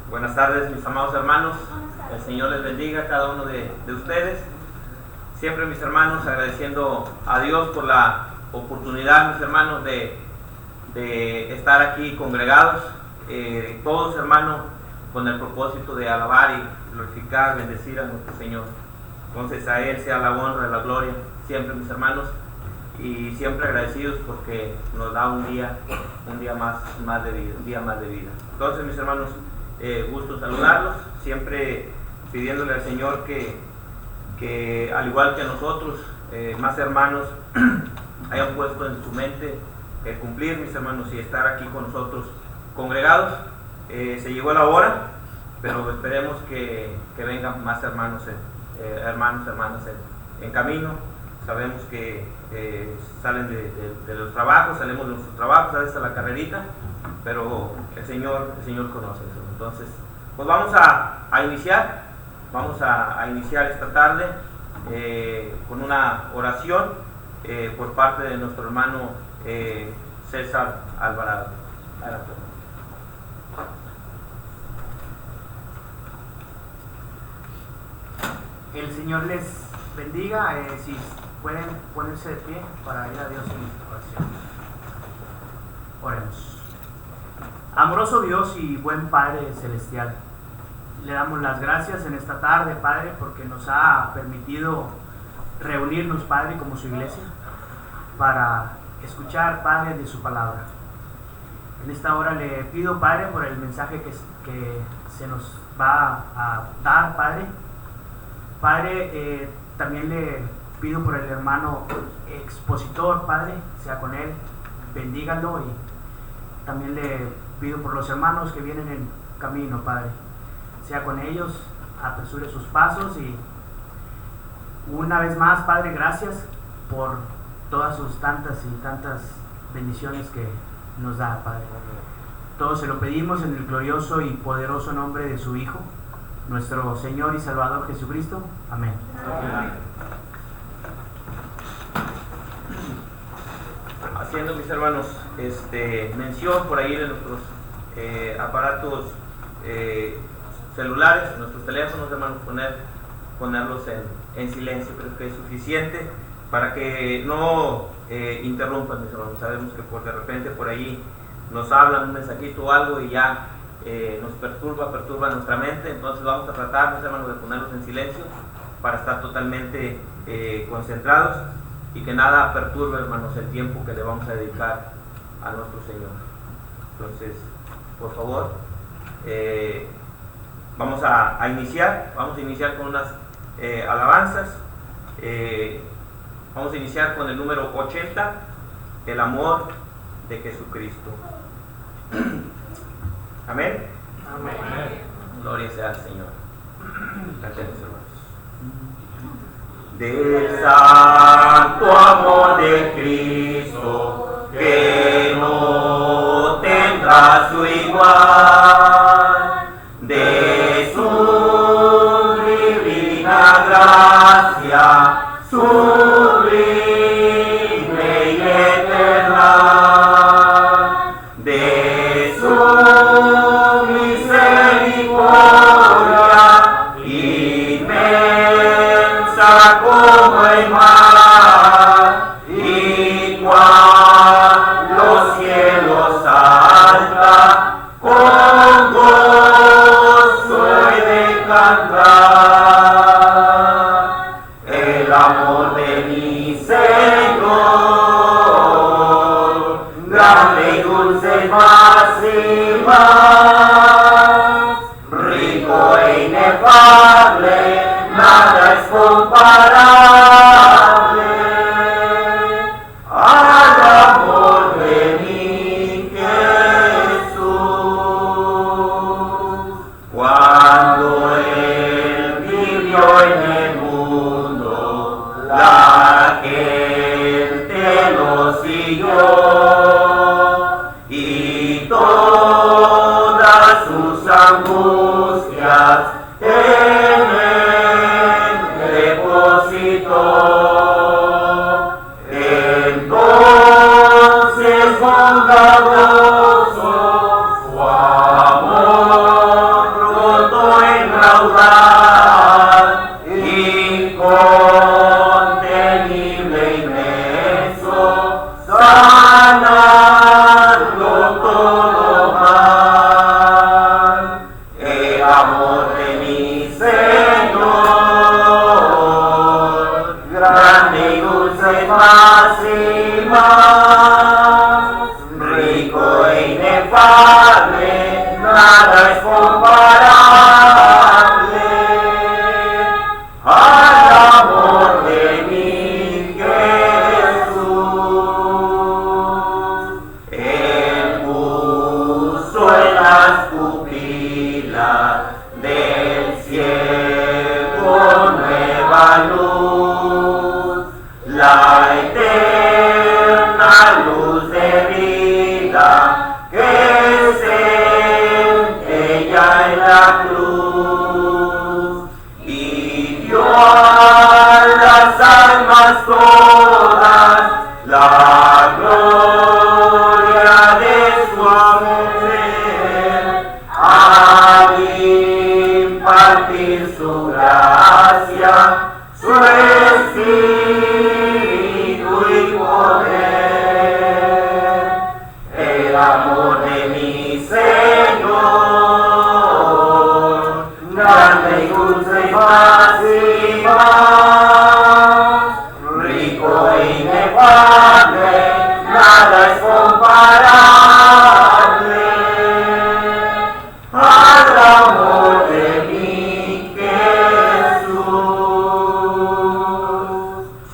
Buenas tardes, mis amados hermanos. El Señor les bendiga a cada uno de ustedes. Siempre, mis hermanos, agradeciendo a Dios por la oportunidad, mis hermanos, de estar aquí congregados, todos, hermanos, con el propósito de alabar y glorificar, bendecir a nuestro Señor. Entonces, a Él sea la honra y la gloria, siempre, mis hermanos, y siempre agradecidos porque nos da un día más de vida. Entonces, mis hermanos, gusto saludarlos, siempre pidiéndole al Señor que al igual que nosotros, más hermanos, hayan puesto en su mente el cumplir, mis hermanos, y estar aquí con nosotros congregados. Se llegó la hora, pero esperemos que vengan más hermanos, hermanas en camino. Sabemos que salen de los trabajos, salimos de nuestros trabajos, a veces a la carrerita, pero el Señor conoce eso. Entonces, pues vamos a iniciar esta tarde con una oración por parte de nuestro hermano César Alvarado. El Señor les bendiga. Si pueden ponerse de pie para ir a Dios en oración. Oremos. Amoroso Dios y buen Padre Celestial, le damos las gracias en esta tarde, Padre, porque nos ha permitido reunirnos, Padre, como su iglesia, para escuchar, Padre, de su palabra. En esta hora le pido, Padre, por el mensaje que se nos va a dar, Padre. Padre, también le pido por el hermano expositor, Padre, sea con él, bendígalo, y también le pido por los hermanos que vienen en camino, Padre, sea con ellos, apresure sus pasos, y una vez más, Padre, gracias por todas sus tantas y tantas bendiciones que nos da, Padre. Todo se lo pedimos en el glorioso y poderoso nombre de su Hijo, nuestro Señor y Salvador Jesucristo. Amén. Amén. Haciendo, mis hermanos, mención por ahí de nuestros aparatos celulares, nuestros teléfonos, hermanos, ponerlos en silencio. Creo que es suficiente para que no interrumpan, mis hermanos. Sabemos que de repente por ahí nos hablan un mensajito o algo y ya nos perturba nuestra mente. Entonces vamos a tratar, mis hermanos, de ponerlos en silencio para estar totalmente concentrados y que nada perturbe, hermanos, el tiempo que le vamos a dedicar a nuestro Señor. Entonces, por favor, vamos a iniciar con unas alabanzas. Vamos a iniciar con el número 80, el amor de Jesucristo. Amén. Amén. Gloria sea al Señor. Cantemos, hermanos. Del santo amor de Cristo, que no tendrá su igual, de su divina gracia, sublime y eterna, de su misericordia inmensa como el mar, y cual los cielos alta, con gozo he de cantar el amor de mi Señor, grande y dulce más y más, rico e inefable, nada es comparable al amor de mi Jesús. Cuando Él vivió en el mundo, la gente lo siguió, y todas sus angustias en Él depositó. Entonces bondadoso su amor las pupilas del cielo nueva luz, la eterna luz de vida que centella en la cruz y dio a las almas todas la gloria de su amor, al impartir su gracia, su espíritu y poder, el amor de mi Señor, grande y dulce y más y más, rico e inefable, nada es comparable al amor de mi Jesús.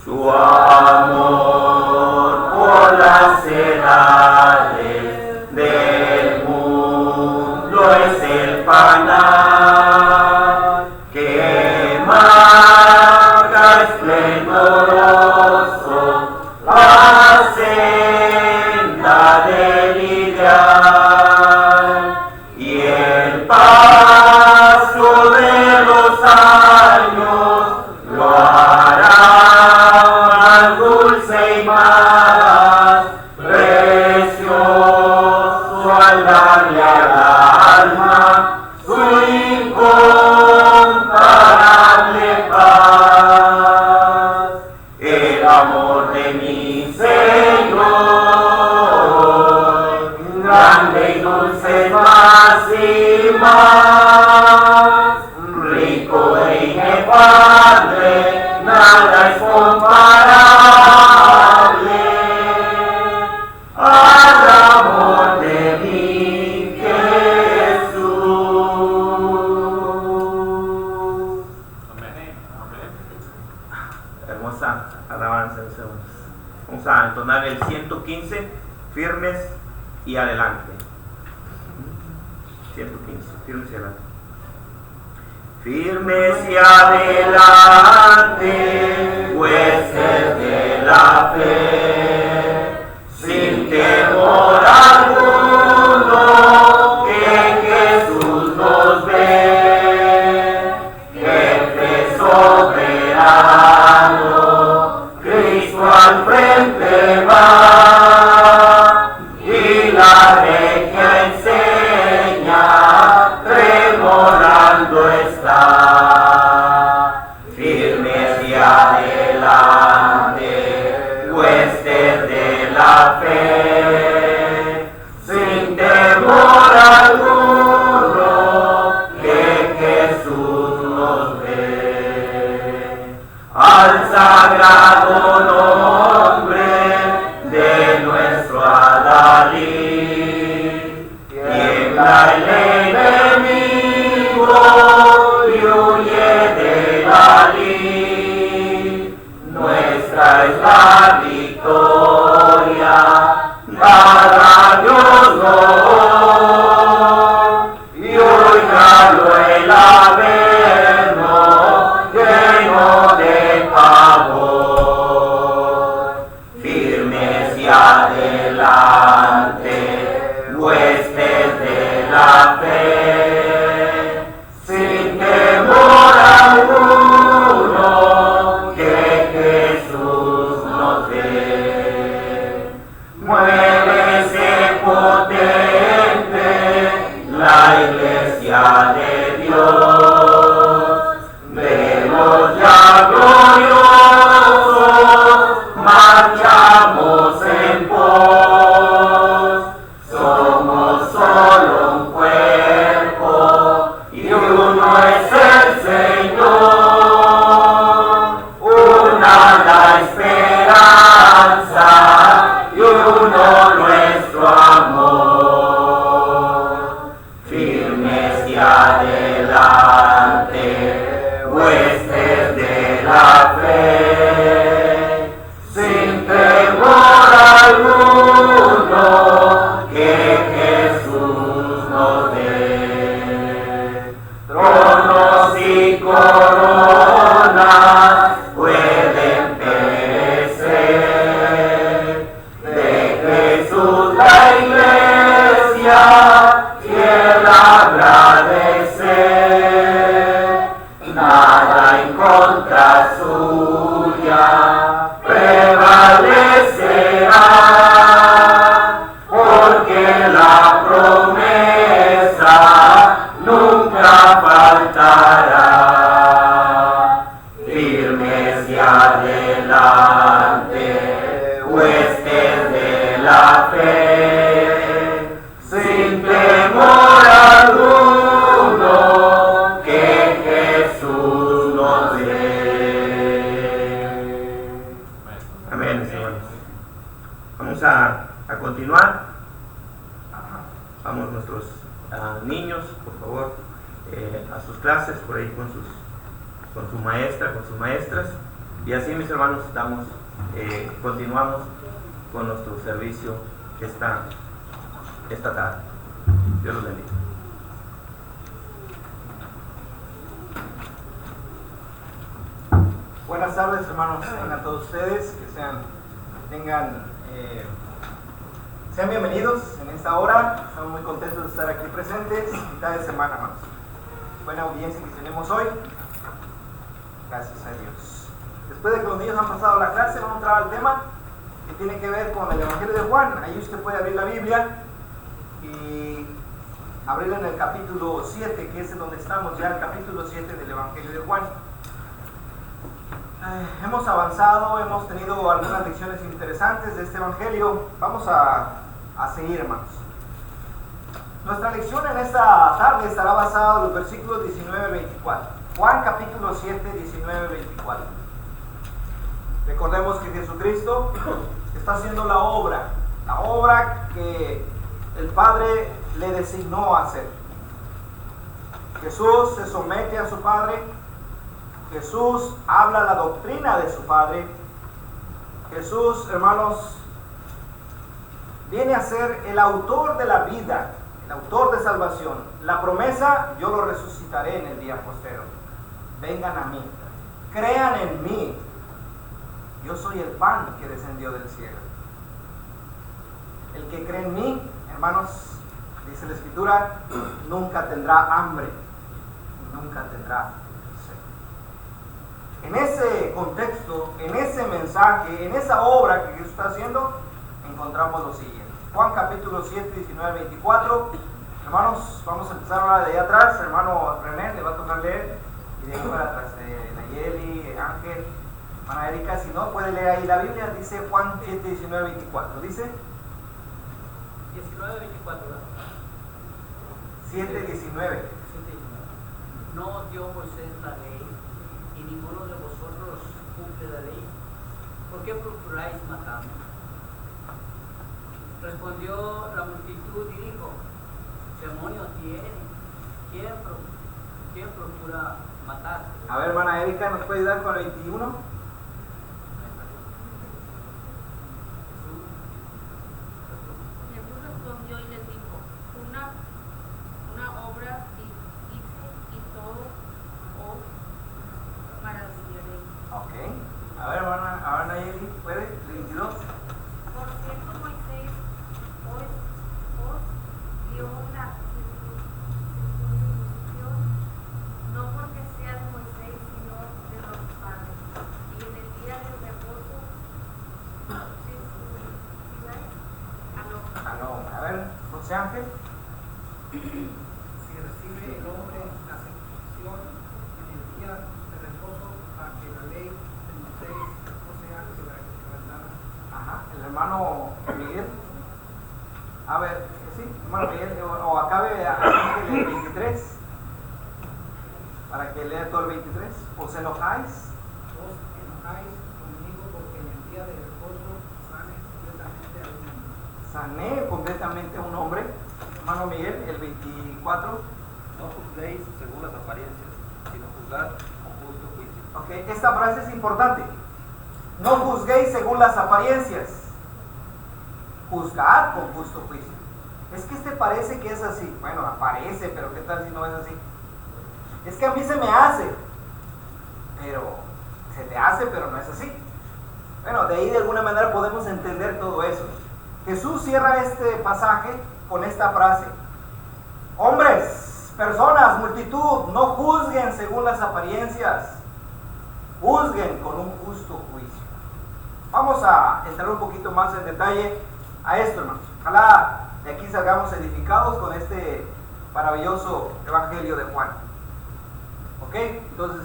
Su amor por las edades del mundo es el panal que marca esplendoroso la senda del ideal y el paso de los años lo hará más dulce y más precioso al darle al alma su incomparable paz. El amor de mi Señor, grande y dulce más y más, rico e inefable, nada es comparable al amor de mi Jesús. Amén. Hermosa alabanza, mis hermanos. Vamos a entonar el 115, firmes y adelante. 115, firmes y adelante. Firmes y adelante, huestes de la fe, sin temor alguno, que Jesús nos ve, jefe soberano, Cristo al frente va, y la regia enseña, tremolando está. Firmes y adelante, huestes de la fe, sin temor alguno, que Jesús nos ve. Al sagrado nombre de nuestro adalid, tiembla el enemigo y huye de la lid. Nuestra es la victoria, dada a Dios no, y oígalo el averno lleno de pavor. Firmes y adelante, huestes de la fe, sin temor alguno, que Jesús nos ve. Muévese potente la iglesia de Dios, vemos ya gloriosos, marchamos en pos, somos solo un cuerpo y uno es el Señor, una la esperanza y uno nuestro amor. Firmes y adelante, huestes de la fe, sin temor alguno, que Jesús nos dé. agradecer, nada en contra suya prevalecerá, porque la promesa nunca faltará. Firmes y adelante, huestes de la fe, sin temor alguno, que Jesús nos dé. Amén, hermanos. Vamos a continuar. Vamos nuestros niños, por favor, a sus clases, por ahí con su maestra, con sus maestras. Y así, mis hermanos, continuamos con nuestro servicio esta tarde. Dios los bendiga. Buenas tardes, hermanos, a todos ustedes, que sean bienvenidos en esta hora. Estamos muy contentos de estar aquí presentes, mitad de semana, hermanos. Buena audiencia que tenemos hoy, gracias a Dios. Después de que los niños han pasado la clase, vamos a entrar al tema que tiene que ver con el Evangelio de Juan. Ahí usted puede abrir la Biblia y abrirla en el capítulo 7, que es en donde estamos ya, el capítulo 7 del Evangelio de Juan. Hemos avanzado, hemos tenido algunas lecciones interesantes de este Evangelio. Vamos a seguir, hermanos. Nuestra lección en esta tarde estará basada en los versículos 19 al 24. Juan capítulo 7, 19 al 24. Recordemos que Jesucristo está haciendo la obra que el Padre le designó a hacer. Jesús se somete a su Padre. Jesús habla la doctrina de su Padre. Jesús, hermanos, viene a ser el autor de la vida, el autor de salvación. La promesa: yo lo resucitaré en el día postero. Vengan a mí, crean en mí. Yo soy el pan que descendió del cielo. El que cree en mí, hermanos, dice la Escritura, nunca tendrá hambre, nunca tendrá sed. En ese contexto, en ese mensaje, en esa obra que Jesús está haciendo, encontramos lo siguiente. Juan capítulo 7, 19 al 24. Hermanos, vamos a empezar ahora de ahí atrás. Hermano René le va a tocar leer, y de ahí para atrás Nayeli, Ángel, hermana Erika, si no puede leer ahí la Biblia. Dice Juan 7, 19 al 24. Dice 19, 24, ¿verdad? 7, 19. No dio Moisés la ley, y ninguno de vosotros cumple la ley. ¿Por qué procuráis matarme? Respondió la multitud y dijo: demonio tiene. ¿Quién procura matar? A ver, hermana Erika, ¿nos puede ayudar con el 21? Jesús respondió y les dijo: una obra hice y todo os maravillaréis. Ok. A ver, hermana Nayeli, ¿puede? El 22. Por cierto, Moisés os dio la circuncisión, no porque sea de Moisés, sino de los padres. Y en el día del reposo, circuncidáis al hombre. A ver, José Ángel. Si recibe el hombre la circuncisión en el día de reposo, para que la ley de Moisés no sea quebrantada. Ajá, el hermano Miguel. A ver, sí, hermano Miguel, o acabe Ángel el 23, para que lea todo el 23. ¿Os enojáis? Os enojáis conmigo porque en el día de reposo sané completamente a un hombre. Sané completamente a un hombre. Hermano Miguel, el 24. No juzguéis según las apariencias, sino juzgad con justo juicio. Ok, esta frase es importante. No juzguéis según las apariencias, juzgad con justo juicio. Es que parece que es así. Bueno, aparece, pero ¿qué tal si no es así? Es que a mí se me hace, pero se te hace, pero no es así. Bueno, de ahí de alguna manera podemos entender todo eso. Jesús cierra este pasaje con esta frase: hombres, Personas, multitud, no juzguen según las apariencias, juzguen con un justo juicio. Vamos a entrar un poquito más en detalle a esto, hermanos. Ojalá de aquí salgamos edificados con este maravilloso evangelio de Juan. ¿Ok? Entonces,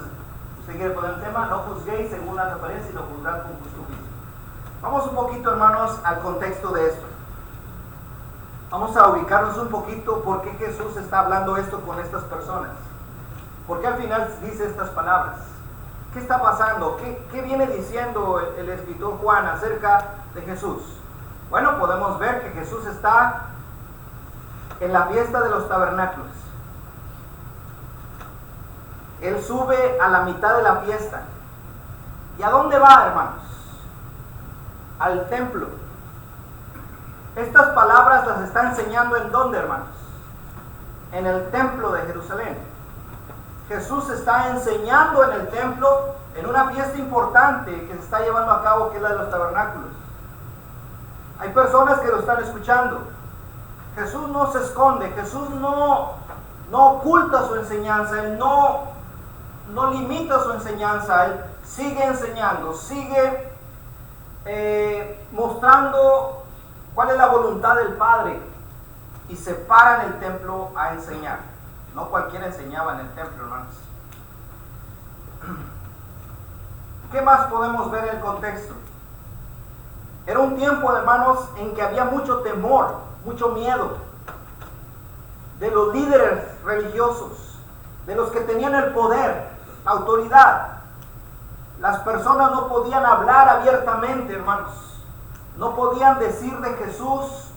usted quiere poner el tema, no juzguéis según las apariencias, sino juzgad con justo juicio. Vamos un poquito, hermanos, al contexto de esto. Vamos a ubicarnos un poquito por qué Jesús está hablando esto con estas personas. ¿Por qué al final dice estas palabras? ¿Qué está pasando? ¿Qué viene diciendo el escritor Juan acerca de Jesús? Bueno, podemos ver que Jesús está en la fiesta de los tabernáculos. Él sube a la mitad de la fiesta. ¿Y a dónde va, hermanos? Al templo. Estas palabras las está enseñando ¿en dónde, hermanos? En el templo de Jerusalén. Jesús está enseñando en el templo en una fiesta importante que se está llevando a cabo, que es la de los tabernáculos. Hay personas que lo están escuchando. Jesús no se esconde, Jesús no oculta su enseñanza, Él no limita su enseñanza, Él sigue enseñando, sigue mostrando cuál es la voluntad del Padre y se para en el templo a enseñar. No cualquiera enseñaba en el templo, hermanos. ¿Qué más podemos ver en el contexto? Era un tiempo, hermanos, en que había mucho temor, mucho miedo de los líderes religiosos, de los que tenían el poder, la autoridad. Las personas no podían hablar abiertamente, hermanos. No podían decir de Jesús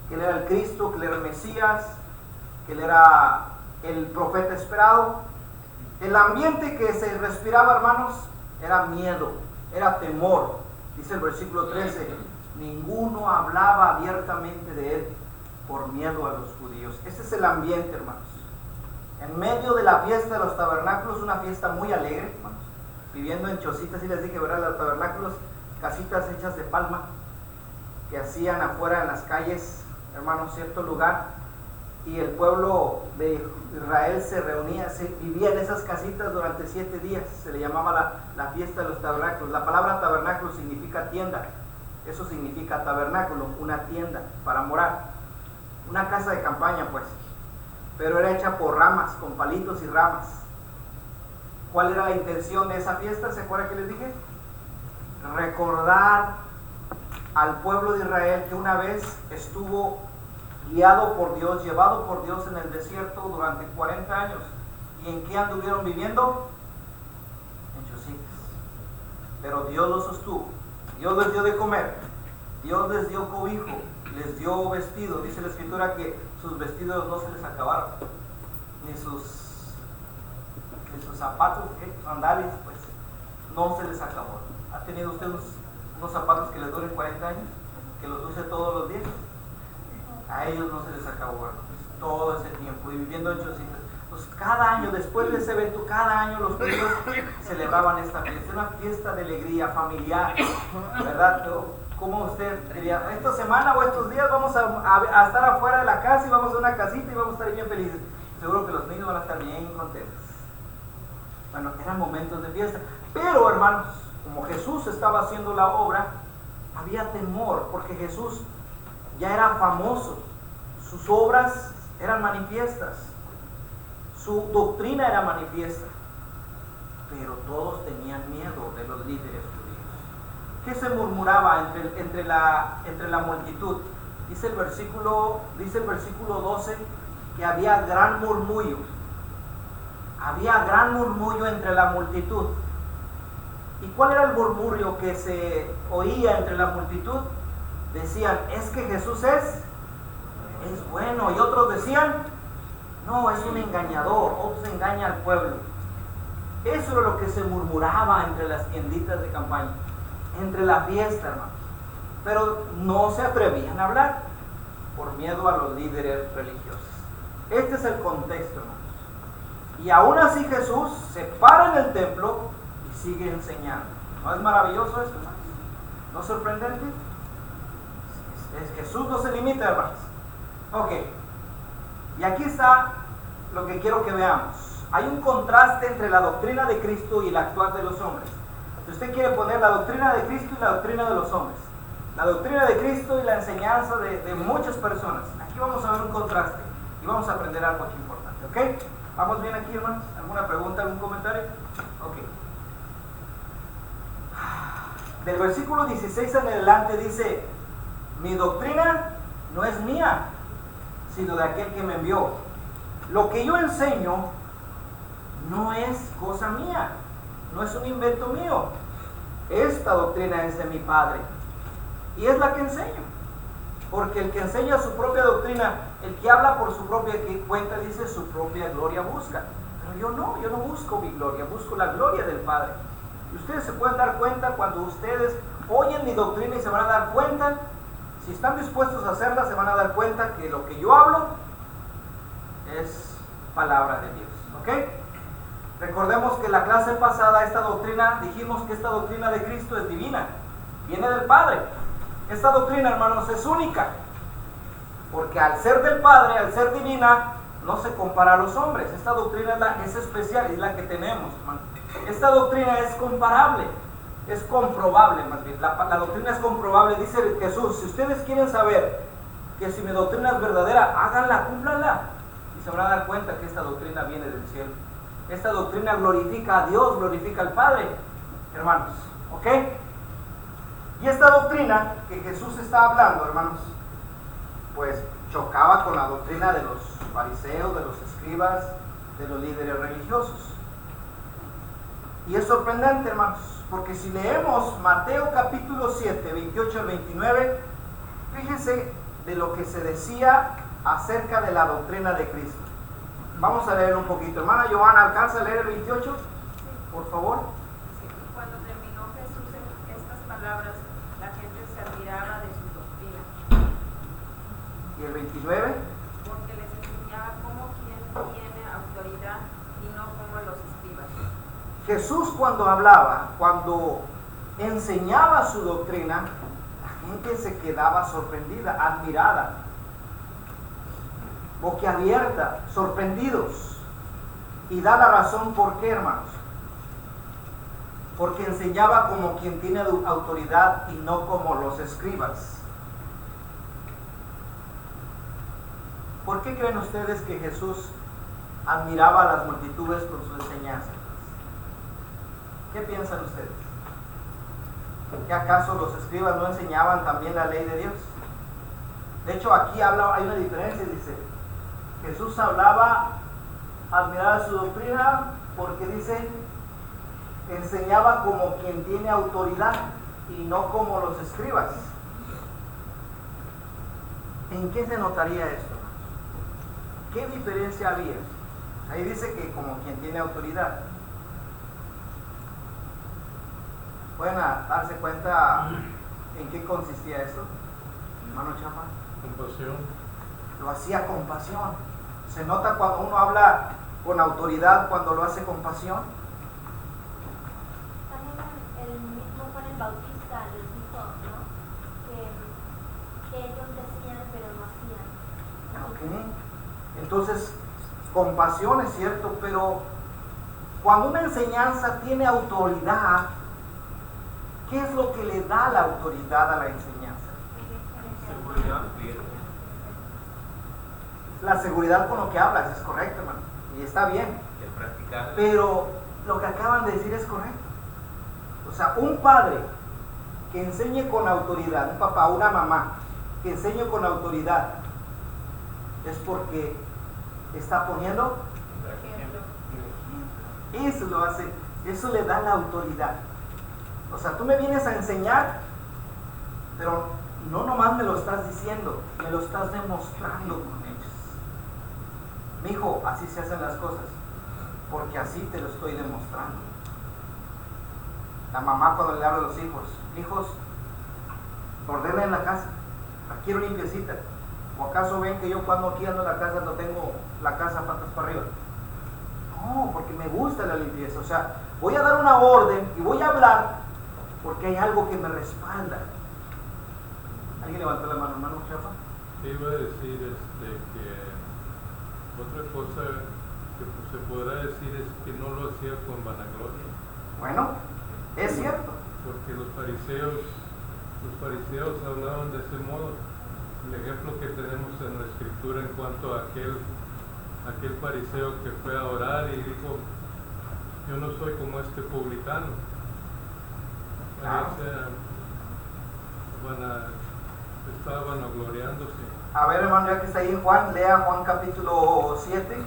que Él era el Cristo, que Él era el Mesías, que Él era el profeta esperado. El ambiente que se respiraba, hermanos, era miedo, era temor. Dice el versículo 13, ninguno hablaba abiertamente de Él por miedo a los judíos. Ese es el ambiente, hermanos. En medio de la fiesta de los tabernáculos, una fiesta muy alegre, hermanos. Viviendo en chocitas, y les dije, ¿verdad? Los tabernáculos, casitas hechas de palma, que hacían afuera en las calles, hermanos, cierto lugar. Y el pueblo de Israel se reunía, vivía en esas casitas durante 7 días. Se le llamaba la fiesta de los tabernáculos. La palabra tabernáculo significa tienda. Eso significa tabernáculo, una tienda para morar. Una casa de campaña, pues. Pero era hecha por ramas, con palitos y ramas. ¿Cuál era la intención de esa fiesta? ¿Se acuerdan que les dije? Recordar al pueblo de Israel que una vez estuvo guiado por Dios, llevado por Dios en el desierto durante 40 años. ¿Y en qué anduvieron viviendo? En chocitas. Pero Dios los sostuvo. Dios les dio de comer. Dios les dio cobijo. Les dio vestido. Dice la escritura que sus vestidos no se les acabaron. Ni sus zapatos, sandalias, pues, no se les acabó. ¿Ha tenido usted unos zapatos que les duren 40 años? Que los use todos los días. A ellos no se les acabó, hermanos, todo ese tiempo, y viviendo en chocitas. Pues cada año, después de ese evento, cada año los judíos celebraban esta fiesta, una fiesta de alegría familiar, ¿verdad? ¿Cómo usted diría? Esta semana o estos días vamos a estar afuera de la casa y vamos a una casita y vamos a estar bien felices. Seguro que los niños van a estar bien contentos. Bueno, eran momentos de fiesta. Pero, hermanos, como Jesús estaba haciendo la obra, había temor, porque Jesús ya era famoso, sus obras eran manifiestas, su doctrina era manifiesta, pero todos tenían miedo de los líderes judíos. ¿Qué se murmuraba entre la multitud? Dice el versículo 12 que había gran murmullo. Había gran murmullo entre la multitud. ¿Y cuál era el murmullo que se oía entre la multitud? Decían, es que Jesús es bueno. Y otros decían, no, es un engañador, otros engaña al pueblo. Eso era lo que se murmuraba entre las tienditas de campaña, entre la fiesta, hermanos. Pero no se atrevían a hablar por miedo a los líderes religiosos. Este es el contexto, hermanos. Y aún así Jesús se para en el templo y sigue enseñando. ¿No es maravilloso esto, hermanos? ¿No es sorprendente? Jesús no se limita, hermanos. Ok. Y aquí está lo que quiero que veamos. Hay un contraste entre la doctrina de Cristo y el actuar de los hombres. Si usted quiere poner la doctrina de Cristo y la doctrina de los hombres, la doctrina de Cristo y la enseñanza de muchas personas, aquí vamos a ver un contraste y vamos a aprender algo aquí importante, ¿ok? ¿Vamos bien aquí, hermanos? ¿Alguna pregunta, algún comentario? Ok. Del versículo 16 en adelante dice: mi doctrina no es mía, sino de aquel que me envió. Lo que yo enseño no es cosa mía, no es un invento mío. Esta doctrina es de mi Padre y es la que enseño. Porque el que enseña su propia doctrina, el que habla por su propia cuenta, dice su propia gloria busca. Pero yo no busco mi gloria, busco la gloria del Padre. Y ustedes se pueden dar cuenta cuando ustedes oyen mi doctrina y se van a dar cuenta, si están dispuestos a hacerla, se van a dar cuenta que lo que yo hablo es palabra de Dios, ¿ok? Recordemos que la clase pasada esta doctrina, dijimos que esta doctrina de Cristo es divina, viene del Padre. Esta doctrina, hermanos, es única, porque al ser del Padre, al ser divina, no se compara a los hombres. Esta doctrina es especial, es la que tenemos, hermano. Esta doctrina es comparable, es comprobable más bien. La doctrina es comprobable, dice Jesús: si ustedes quieren saber que si mi doctrina es verdadera, háganla, cúmplanla. Y se van a dar cuenta que esta doctrina viene del cielo. Esta doctrina glorifica a Dios, glorifica al Padre, hermanos, ¿ok? Y esta doctrina que Jesús está hablando, hermanos, pues chocaba con la doctrina de los fariseos, de los escribas, de los líderes religiosos. Y es sorprendente, hermanos, porque si leemos Mateo capítulo 7, 28 al 29, fíjense de lo que se decía acerca de la doctrina de Cristo. Vamos a leer un poquito. Hermana Joana, ¿alcanza a leer el 28? Por favor. Cuando terminó Jesús estas palabras, la gente se admiraba de su doctrina, ¿Y el 29? porque les enseñaba cómo quien tiene autoridad y no como los escribas. Jesús cuando hablaba, cuando enseñaba su doctrina, la gente se quedaba sorprendida, admirada, boquiabierta, sorprendidos. Y da la razón por qué, hermanos. Porque enseñaba como quien tiene autoridad y no como los escribas. ¿Por qué creen ustedes que Jesús admiraba a las multitudes por su enseñanza? ¿Qué piensan ustedes? ¿Que acaso los escribas no enseñaban también la ley de Dios? De hecho, aquí hay una diferencia, dice: Jesús hablaba, admiraba su doctrina, porque dice, enseñaba como quien tiene autoridad y no como los escribas. ¿En qué se notaría esto? ¿Qué diferencia había? Ahí dice que como quien tiene autoridad. ¿Pueden darse cuenta en qué consistía esto, hermano Chapa? Compasión. Lo hacía con pasión. Se nota cuando uno habla con autoridad, cuando lo hace con pasión. También el mismo Juan el Bautista les dijo, ¿no? Que ellos decían pero no hacían. Ok. Entonces, compasión es cierto, pero cuando una enseñanza tiene autoridad, ¿qué es lo que le da la autoridad a la enseñanza? Seguridad. La seguridad con lo que hablas, es correcto, hermano, y está bien. De practicar. Pero lo que acaban de decir es correcto. O sea, un padre que enseñe con autoridad, un papá, una mamá que enseñe con autoridad, es porque está poniendo el ejemplo. Eso lo hace, eso le da la autoridad. O sea, tú me vienes a enseñar, pero no nomás me lo estás diciendo, me lo estás demostrando con hechos. Mi hijo, así se hacen las cosas, porque así te lo estoy demostrando. La mamá cuando le habla a los hijos, ordenen la casa, la quiero limpiecita. ¿O acaso ven que yo cuando aquí ando en la casa no tengo la casa patas para arriba? No, porque me gusta la limpieza. O sea, voy a dar una orden y voy a hablar porque hay algo que me respalda. ¿Alguien levantó la mano, hermano Chapa? Iba a decir que otra cosa se podrá decir es que no lo hacía con vanagloria. Bueno, es cierto. Porque los fariseos hablaban de ese modo. El ejemplo que tenemos en la escritura en cuanto a aquel fariseo que fue a orar y dijo, yo no soy como este publicano. Estaba vanagloriándose. A ver, hermano, ya que está ahí en Juan, lea Juan capítulo 7.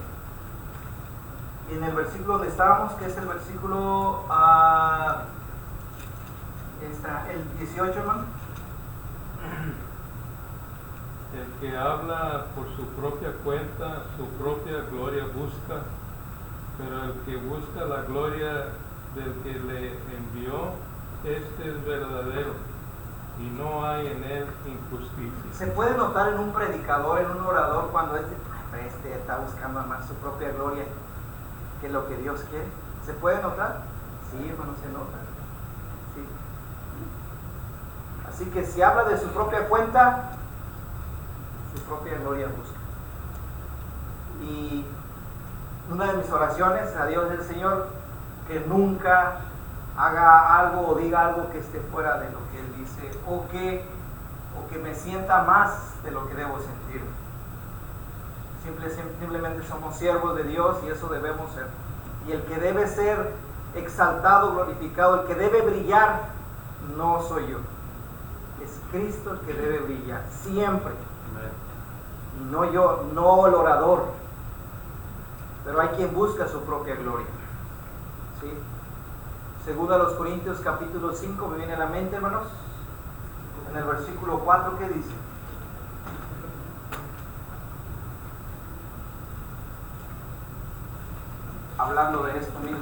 Y en el versículo donde estábamos, que es el versículo el 18, hermano. El que habla por su propia cuenta, su propia gloria busca, pero el que busca la gloria del que le envió, este es verdadero, y no hay en él injusticia. Se puede notar en un predicador, en un orador, cuando este está buscando más su propia gloria que lo que Dios quiere. ¿Se puede notar? Sí, hermano, se nota. Sí. Así que si habla de su propia cuenta, su propia gloria busca. Y una de mis oraciones a Dios es el Señor que nunca haga algo o diga algo que esté fuera de lo que Él dice, o que me sienta más de lo que debo sentir. Simplemente somos siervos de Dios y eso debemos ser. Y el que debe ser exaltado, glorificado, el que debe brillar, no soy yo. Es Cristo el que debe brillar, siempre. Y no yo, no el orador. Pero hay quien busca su propia gloria. ¿Sí? Según a los Corintios capítulo 5, me viene a la mente, hermanos, en el versículo 4, ¿qué dice? Hablando de esto mismo.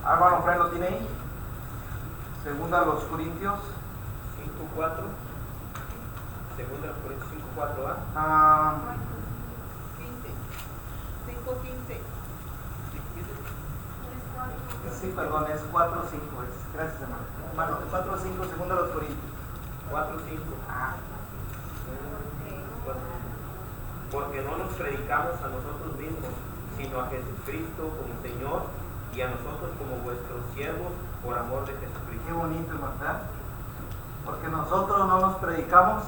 Hermano Fred, ¿lo tiene ahí? Según a los Corintios 5:4. Segunda Corintios 5:4a. 5:15. Sí, perdón, es 4:5. Gracias, hermano. Hermano, 4:5, segunda a los Corintios. 4:5. Porque no nos predicamos a nosotros mismos, sino a Jesucristo como Señor y a nosotros como vuestros siervos por amor de Jesucristo. Qué bonito, ¿verdad? Porque nosotros no nos predicamos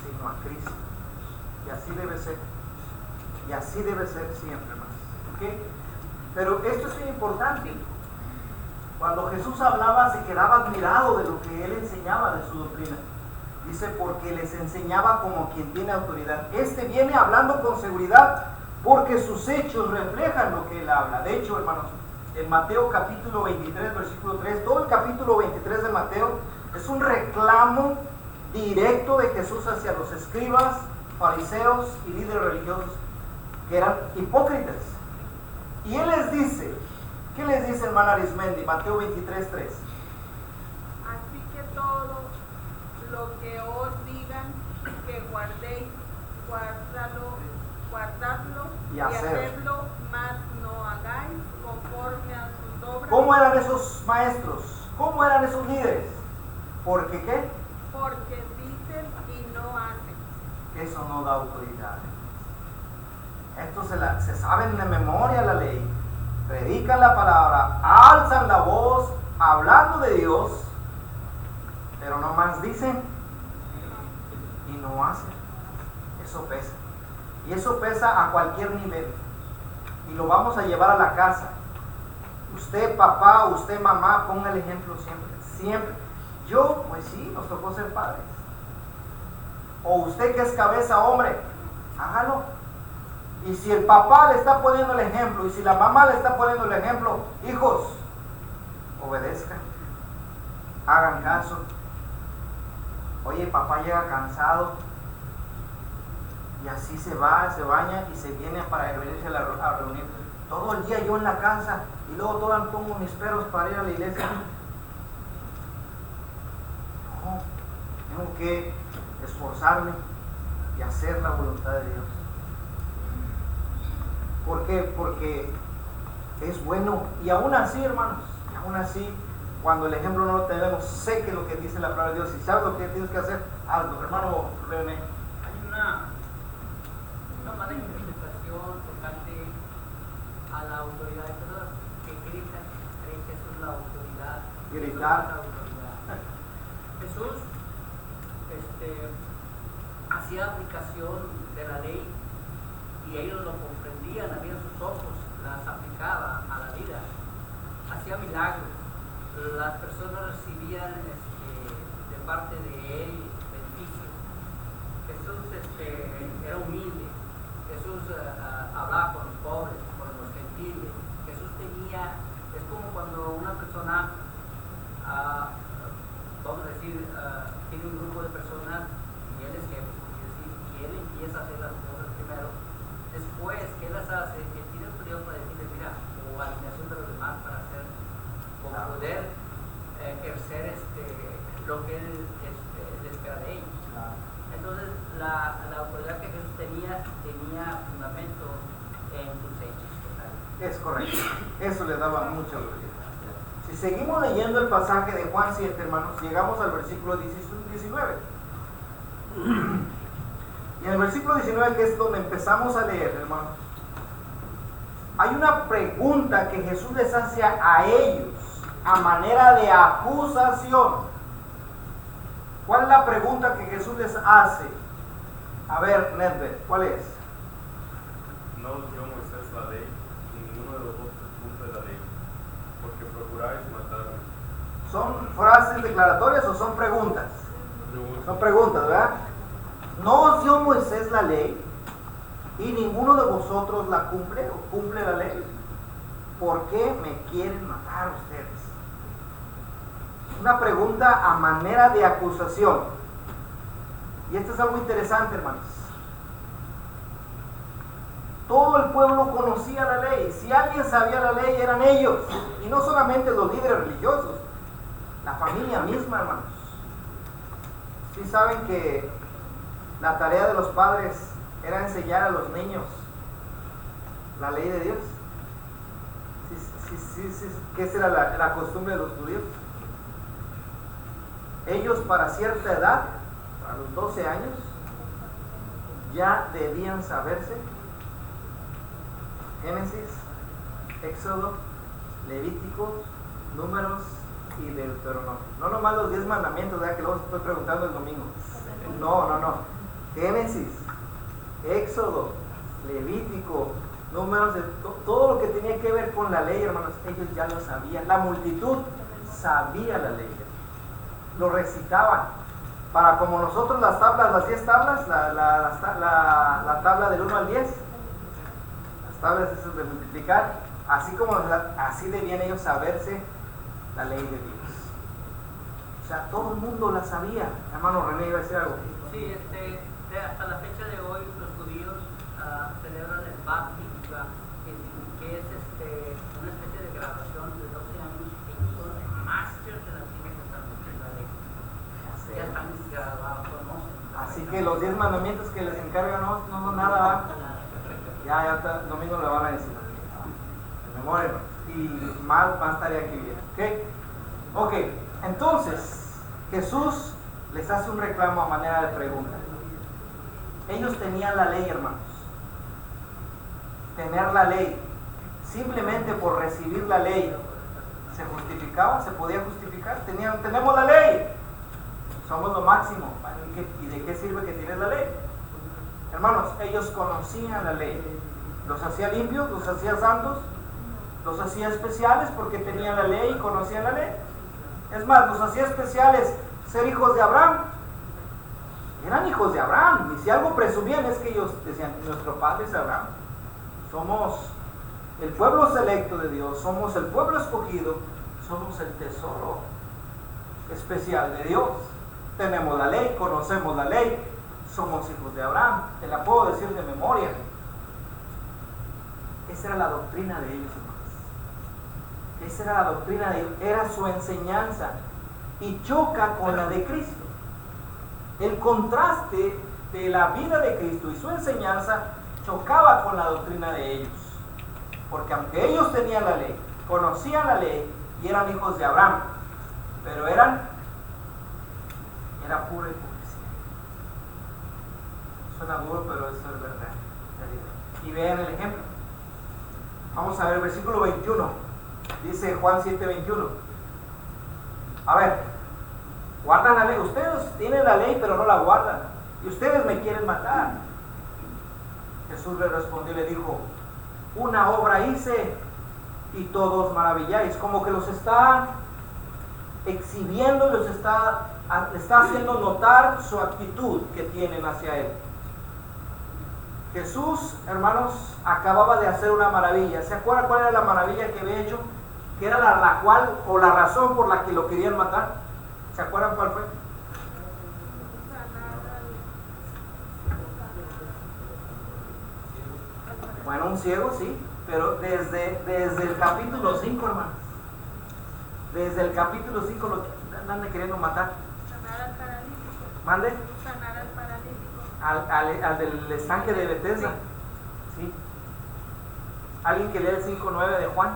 sino a Cristo. Y así debe ser. Y así debe ser siempre, hermanos. ¿Okay? Pero esto es muy importante. Cuando Jesús hablaba, se quedaba admirado de lo que Él enseñaba de su doctrina. Dice, porque les enseñaba como quien tiene autoridad. Este viene hablando con seguridad porque sus hechos reflejan lo que Él habla. De hecho, hermanos, en Mateo capítulo 23, versículo 3, todo el capítulo 23 de Mateo es un reclamo directo de Jesús hacia los escribas, fariseos y líderes religiosos que eran hipócritas. Y Él les dice, ¿qué les dice, hermana Arismendi? Mateo 23, 3. Así que todo lo que os digan que guardéis, guardadlo Y y hacedlo, mas no hagáis conforme a sus obras. ¿Cómo eran esos maestros? ¿Cómo eran esos líderes? ¿Porque qué? Porque dicen y no hacen. Eso no da autoridad. Estos se saben de memoria la ley, predican la palabra, alzan la voz hablando de Dios, pero no más dicen y no hacen. Eso pesa. Y eso pesa a cualquier nivel. Y lo vamos a llevar a la casa. Usted papá, usted mamá, ponga el ejemplo siempre. Siempre. Yo, pues sí, nos tocó ser padres. O usted que es cabeza, hombre, hágalo. Y si el papá le está poniendo el ejemplo, y si la mamá le está poniendo el ejemplo, hijos, obedezcan, hagan caso. Oye, papá llega cansado, y así se va, se baña y se viene para venirse a reunir. Todo el día yo en la casa, y luego todo pongo mis perros para ir a la iglesia. No, tengo que esforzarme y hacer la voluntad de Dios. ¿Por qué? Porque es bueno. Y aún así, hermanos, aún así, cuando el ejemplo no lo tenemos, sé que lo que dice la palabra de Dios, si sabes lo que tienes que hacer, hazlo. Hermano René. Hay una mala interpretación tocante a la autoridad de personas que gritan, creen que eso es la autoridad. Gritar. Eso es la autoridad. Jesús hacía aplicación de la ley y ellos lo comprendían, abrían sus ojos, las aplicaba a la vida, hacía milagros, las personas recibían de parte de él beneficios. Jesús era humilde, Jesús hablaba con los pobres, con los gentiles. Jesús tenía, es como cuando una persona, vamos a decir, tiene un grupo de personas y él es jefe, y él empieza a hacer las cosas primero, después que él las hace, que tiene un periodo para decirle, mira, o alineación de los demás para hacer, o poder ejercer lo que él espera de ellos. Entonces, la autoridad que Jesús tenía fundamento en sus hechos. Es correcto. Eso le daba mucha autoridad. Si seguimos leyendo el pasaje de Juan 7, hermanos, llegamos al versículo 19. Y en el versículo 19, que es donde empezamos a leer, hermanos, hay una pregunta que Jesús les hace a ellos a manera de acusación. ¿Cuál es la pregunta que Jesús les hace? A ver, Nedved, ¿cuál es? No os dio Moisés la ley, y ninguno de vosotros cumple la ley, porque procuráis matarme. ¿Son frases declaratorias o son preguntas? Son preguntas, ¿verdad? No os dio Moisés la ley, y ninguno de vosotros la cumple o cumple la ley. ¿Por qué me quieren matar ustedes? Una pregunta a manera de acusación. Y esto es algo interesante, hermanos. Todo el pueblo conocía la ley. Si alguien sabía la ley, eran ellos. Y no solamente los líderes religiosos, la familia misma, hermanos. ¿Sí saben que la tarea de los padres era enseñar a los niños la ley de Dios? Sí, que esa era la costumbre de los judíos. Ellos para cierta edad, a los 12 años, ya debían saberse Génesis, Éxodo, Levítico, Números y Deuteronomio. No nomás los 10 mandamientos, ¿verdad? Que luego estoy preguntando el domingo. No. Génesis, Éxodo, Levítico, Números, todo lo que tenía que ver con la ley, hermanos, ellos ya lo sabían. La multitud sabía la ley. Lo recitaban. Para como nosotros las tablas, las 10 tablas, la tabla del 1 al 10, las tablas esas de multiplicar, así debían ellos saberse la ley de Dios. O sea, todo el mundo la sabía. Hermano René, iba a decir algo. Sí, hasta la fecha de hoy los judíos celebran el Bat Mitzvah, que es una especie de graduación de 12 años. Ellos son masters de la Antiguo Testamento de la ley. Ya están graduados, conocen. Así que los 10 mandamientos que les encargan no son nada, ¿verdad? Ya el domingo lo van a decir. En memoria, y más tarea que viene. Ok, entonces Jesús les hace un reclamo a manera de pregunta. Ellos tenían la ley, hermanos. Tener la ley, simplemente por recibir la ley, ¿se justificaba? ¿Se podía justificar? Tenemos la ley, somos lo máximo. ¿Y de qué sirve que tienes la ley? Hermanos, ellos conocían la ley. Los hacía limpios, los hacía santos, los hacía especiales porque tenían la ley y conocían la ley. Es más, los hacía especiales ser hijos de Abraham. Eran hijos de Abraham, y si algo presumían es que ellos decían, nuestro padre es Abraham. Somos el pueblo selecto de Dios, somos el pueblo escogido, somos el tesoro especial de Dios. Tenemos la ley, conocemos la ley, somos hijos de Abraham. Te la puedo decir de memoria. Esa era la doctrina de ellos, hermanos. Esa era la doctrina de ellos, era su enseñanza, y choca con la de Cristo. El contraste de la vida de Cristo y su enseñanza chocaba con la doctrina de ellos, porque aunque ellos tenían la ley, conocían la ley y eran hijos de Abraham, pero era pura hipocresía. Suena duro, pero eso es verdad. y vean el ejemplo. Vamos a ver el versículo 21. Dice Juan 7:21. A ver, guardan la ley. Ustedes tienen la ley, pero no la guardan. Y ustedes me quieren matar. Jesús le respondió y le dijo: una obra hice y todos maravilláis. Como que los está exhibiendo, los está haciendo notar su actitud que tienen hacia él. Jesús, hermanos, acababa de hacer una maravilla. ¿Se acuerdan cuál era la maravilla que había hecho? Que era la cual, o la razón por la que lo querían matar. ¿Se acuerdan cuál fue? Bueno, un ciego, sí, pero desde el capítulo 5, hermanos. Desde el capítulo 5 lo andan queriendo matar. Sanar al paralítico. ¿Mande? Sanar al paralítico. Al del estanque de Bethesda. Sí. ¿Alguien que lea el 5:9 de Juan?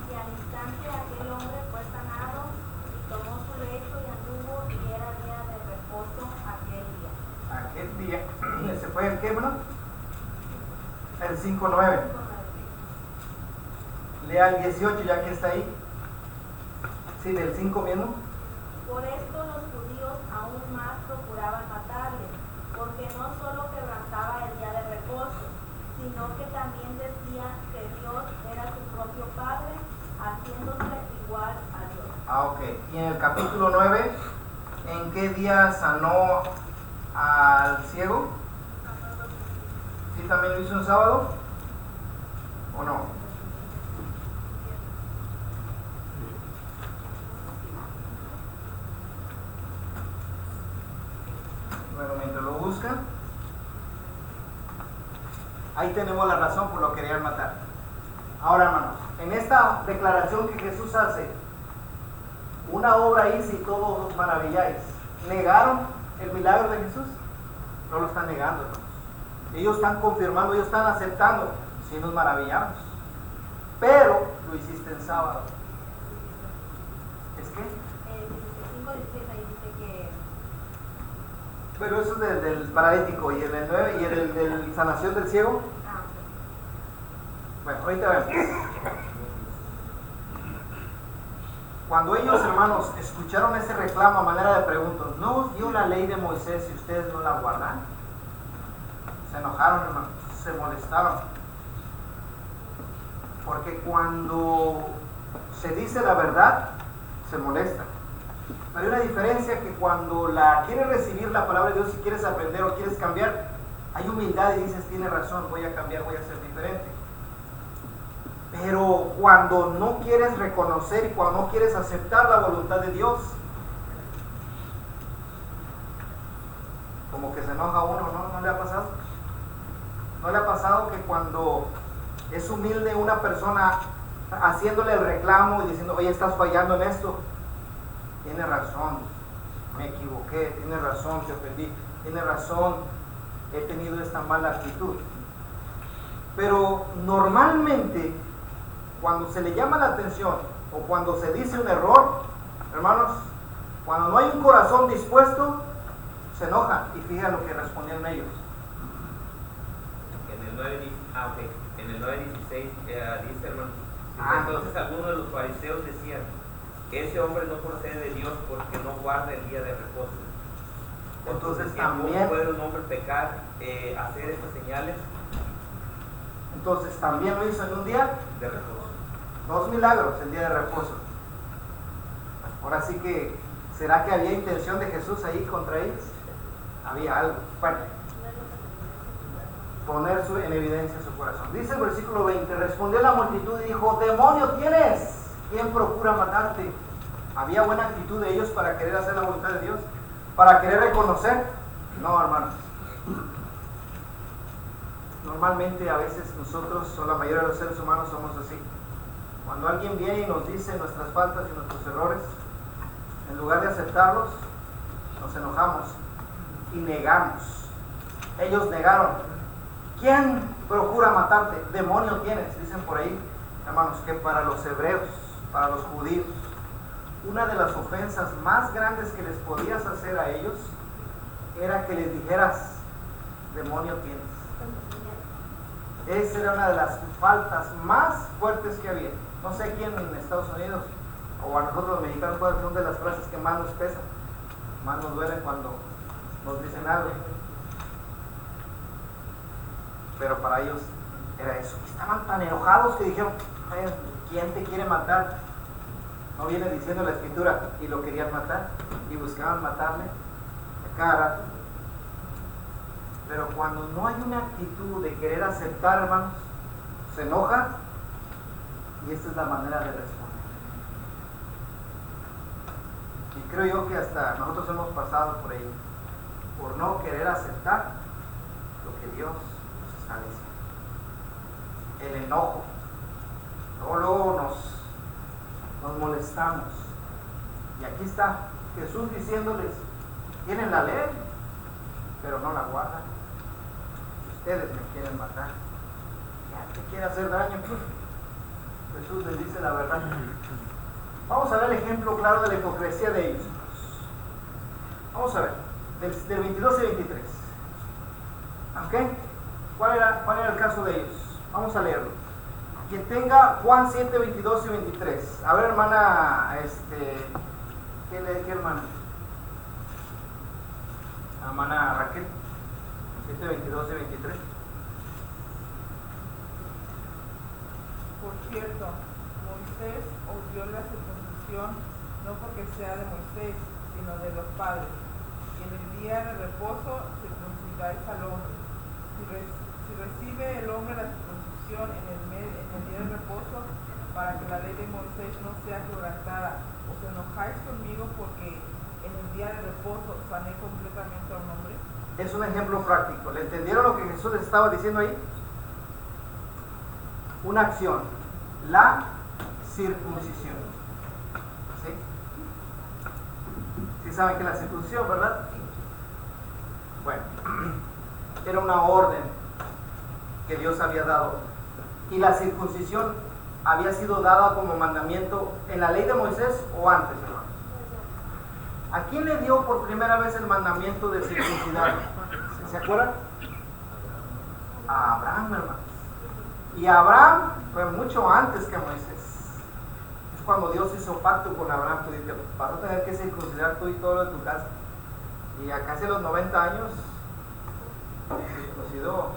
Y al instante aquel hombre fue sanado y tomó su lecho y anduvo, y era día de reposo aquel día. Aquel día. ¿Ese fue el qué, hermano? El 5:9. Lea el 18 ya que está ahí. Sí, del 5 mismo. Por esto los judíos aún más procuraban matarle, porque no solo quebrantaba el día de reposo, sino que también decía que Dios era su propio Padre, haciéndose igual a Dios. Ok. Y en el capítulo 9, ¿en qué día sanó al ciego? ¿Sí también lo hizo un sábado? ¿O no? Bueno, mientras lo busca, ahí tenemos la razón por lo que querían matar. Ahora, hermanos, en esta declaración que Jesús hace, una obra hice y todos os maravilláis, ¿negaron el milagro de Jesús? No lo están negando, hermanos. Ellos están confirmando, ellos están aceptando, si nos maravillamos. Pero lo hiciste en sábado. ¿Es qué? 5:17 ahí dice que Pero eso es del paralítico, y en el 9 y en el de sanación del ciego. Bueno, ahorita vemos. Cuando ellos, hermanos, escucharon ese reclamo a manera de pregunta, ¿no os dio la ley de Moisés y ustedes no la guardan? Se enojaron, hermanos, se molestaron. Porque cuando se dice la verdad, se molesta. Pero hay una diferencia, que cuando quieres recibir la palabra de Dios y quieres aprender o quieres cambiar, hay humildad y dices, tiene razón, voy a cambiar, voy a ser diferente. Pero cuando no quieres reconocer y cuando no quieres aceptar la voluntad de Dios, como que se enoja uno, ¿no? ¿No le ha pasado? ¿No le ha pasado que cuando es humilde una persona haciéndole el reclamo y diciendo, oye, estás fallando en esto? Tiene razón, me equivoqué, tiene razón, te ofendí, tiene razón, he tenido esta mala actitud. Pero normalmente, cuando se le llama la atención o cuando se dice un error, hermanos, cuando no hay un corazón dispuesto, se enojan. Y fíjate lo que respondieron ellos. En el 9:16 dice, hermano, Entonces, entonces algunos de los fariseos decían, ese hombre no procede de Dios porque no guarda el día de reposo. Entonces ¿cómo también puede un hombre pecar, hacer estas señales Entonces también lo hizo en un día de reposo? 2 milagros el día de reposo. Ahora sí que, ¿será que había intención de Jesús ahí contra ellos? Había algo. Bueno, poner en evidencia su corazón. Dice el versículo 20, respondió la multitud y dijo, demonio tienes, ¿quién procura matarte? Había buena actitud de ellos para querer hacer la voluntad de Dios, para querer reconocer. No, hermanos. Normalmente a veces nosotros, o la mayoría de los seres humanos, somos así. Cuando alguien viene y nos dice nuestras faltas y nuestros errores, en lugar de aceptarlos, nos enojamos y negamos. Ellos negaron. ¿Quién procura matarte? Demonio tienes, dicen por ahí, hermanos, que para los hebreos, para los judíos, una de las ofensas más grandes que les podías hacer a ellos era que les dijeras, demonio tienes. Esa era una de las faltas más fuertes que había. No sé quién en Estados Unidos o a nosotros los mexicanos cuáles son de las frases que más nos pesan, más nos duelen cuando nos dicen algo. Pero para ellos era eso. Estaban tan enojados que dijeron, ¿quién te quiere matar? No viene diciendo la escritura, y lo querían matar y buscaban matarle a cada rato. Pero cuando no hay una actitud de querer aceptar, hermanos, se enoja, y esta es la manera de responder. Y creo yo que hasta nosotros hemos pasado por ello, por no querer aceptar lo que Dios nos está diciendo. El enojo. Luego nos molestamos. Y aquí está Jesús diciéndoles, tienen la ley, pero no la guardan. Ustedes me quieren matar. ¿Ya te quiere hacer daño? Jesús les dice la verdad. Vamos a ver el ejemplo claro de la hipocresía de ellos. Vamos a ver, del 22 y 23. ¿Ok? ¿Cuál era el caso de ellos? Vamos a leerlo. Quien tenga Juan 7, 22 y 23. A ver, hermana, ¿qué hermana? Hermana Raquel, 7, 22 y 23. Por cierto, Moisés os dio la circuncisión no porque sea de Moisés, sino de los padres. Y en el día de reposo circuncidáis al hombre. Si recibe el hombre la circuncisión en el día de reposo, para que la ley de Moisés no sea quebrantada, ¿os enojáis conmigo porque en el día de reposo sané completamente a un hombre? Es un ejemplo práctico. ¿Le entendieron lo que Jesús les estaba diciendo ahí? Una acción, la circuncisión. ¿Sí? ¿Sí saben que la circuncisión, verdad? Bueno, era una orden que Dios había dado. Y la circuncisión había sido dada como mandamiento en la ley de Moisés o antes, hermanos. ¿A quién le dio por primera vez el mandamiento de circuncidar? ¿Se acuerdan? A Abraham, hermanos. Y Abraham fue mucho antes que Moisés. Es cuando Dios hizo pacto con Abraham, tú dices, vas a tener que circuncidar tú y todo lo de tu casa. Y a casi los 90 años circuncidó,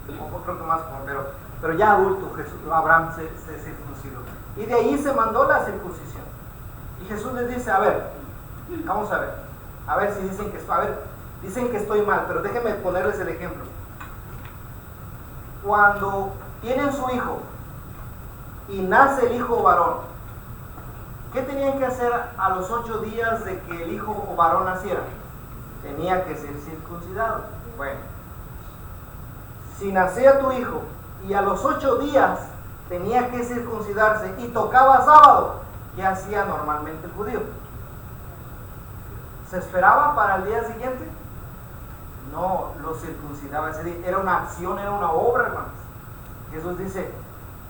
creo que más joven, pero ya adulto, Abraham se circuncidó. Y de ahí se mandó la circuncisión. Y Jesús les dice, a ver, vamos a ver si dicen que estoy mal, pero déjenme ponerles el ejemplo. Cuando tienen su hijo y nace el hijo varón, ¿qué tenían que hacer a los 8 días de que el hijo varón naciera? Tenía que ser circuncidado. Bueno, si nacía tu hijo y a los 8 días tenía que circuncidarse y tocaba sábado, ¿qué hacía normalmente el judío? ¿Se esperaba para el día siguiente? No, lo circuncidaba ese día. Era una acción, era una obra, hermanos. Jesús dice,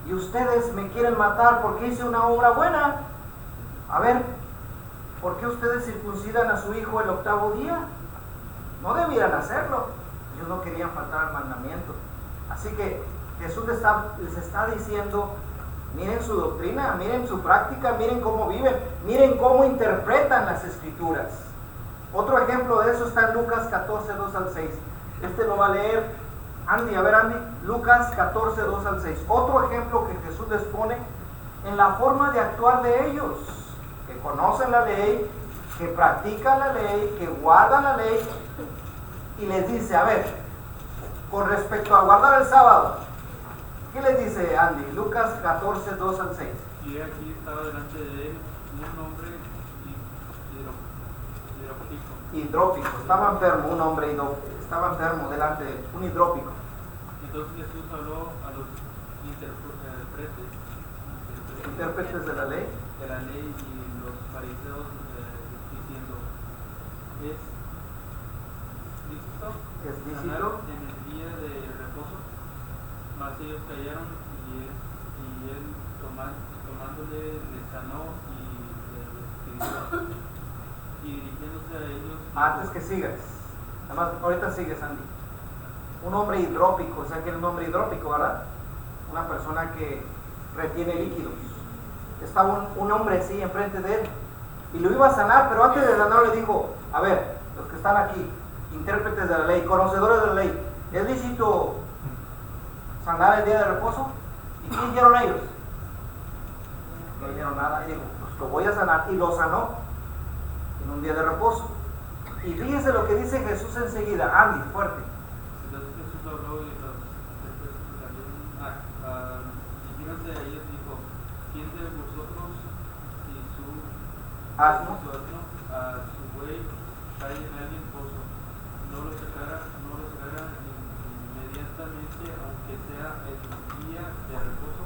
y ustedes me quieren matar porque hice una obra buena. A ver, ¿por qué ustedes circuncidan a su hijo el 8º día? No debieran hacerlo. Ellos no querían faltar al mandamiento. Así que Jesús les está diciendo, miren su doctrina, miren su práctica, miren cómo viven, miren cómo interpretan las escrituras. Otro ejemplo de eso está en Lucas 14, 2 al 6. Este lo va a leer Andy. A ver, Andy, Lucas 14, 2 al 6. Otro ejemplo que Jesús les pone en la forma de actuar de ellos, que conocen la ley, que practican la ley, que guardan la ley, y les dice, a ver, con respecto a guardar el sábado, ¿qué les dice Andy? Lucas 14, 2 al 6. Y aquí estaba delante de él un hombre hidrópico. Estaba enfermo, un hombre estaba enfermo delante de él, un hidrópico. Entonces Jesús habló a los intérpretes de la ley y los fariseos diciendo, ¿es lícito sanar en el día de reposo? Mas ellos callaron y él tomándole le sanó y le despidió. Y dirigiéndose a ellos. Antes que sigas, además ahorita sigues, Andy. un hombre hidrópico, ¿saben qué es un hombre hidrópico, verdad? Una persona que retiene líquidos. Estaba un hombre así enfrente de él y lo iba a sanar, pero antes de sanarlo le dijo: a ver, los que están aquí, intérpretes de la ley, conocedores de la ley, ¿es lícito sanar el día de reposo? ¿Y qué hicieron ellos? No hicieron nada. Y dijo: pues lo voy a sanar, y lo sanó en un día de reposo. Y fíjense lo que dice Jesús enseguida. Andy, fuerte. Entonces Jesús habló y los también, fíjense, ahí les dijo: ¿quién de vosotros, si su Asno a su buey cae en alguien pozo, no lo sacara inmediatamente, aunque sea el día de reposo?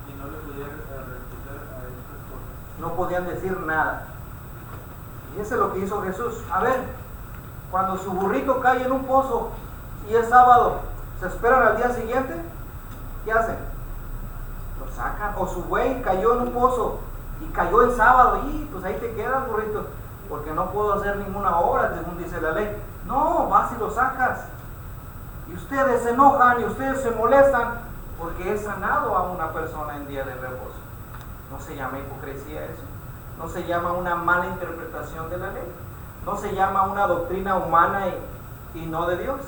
Y no le pudiera responder a estas cosas. no podían decir nada. Y eso es lo que hizo Jesús. A ver, cuando su burrito cae en un pozo y es sábado, ¿se esperan al día siguiente? ¿Qué hacen? Lo sacan. O su buey cayó en un pozo y cayó el sábado, y pues ahí te quedas, burrito, porque no puedo hacer ninguna obra según dice la ley. No, vas y lo sacas. Y ustedes se enojan y ustedes se molestan porque he sanado a una persona en día de reposo. ¿No se llama hipocresía eso? ¿No se llama una mala interpretación de la ley? ¿No se llama una doctrina humana y no de Dios?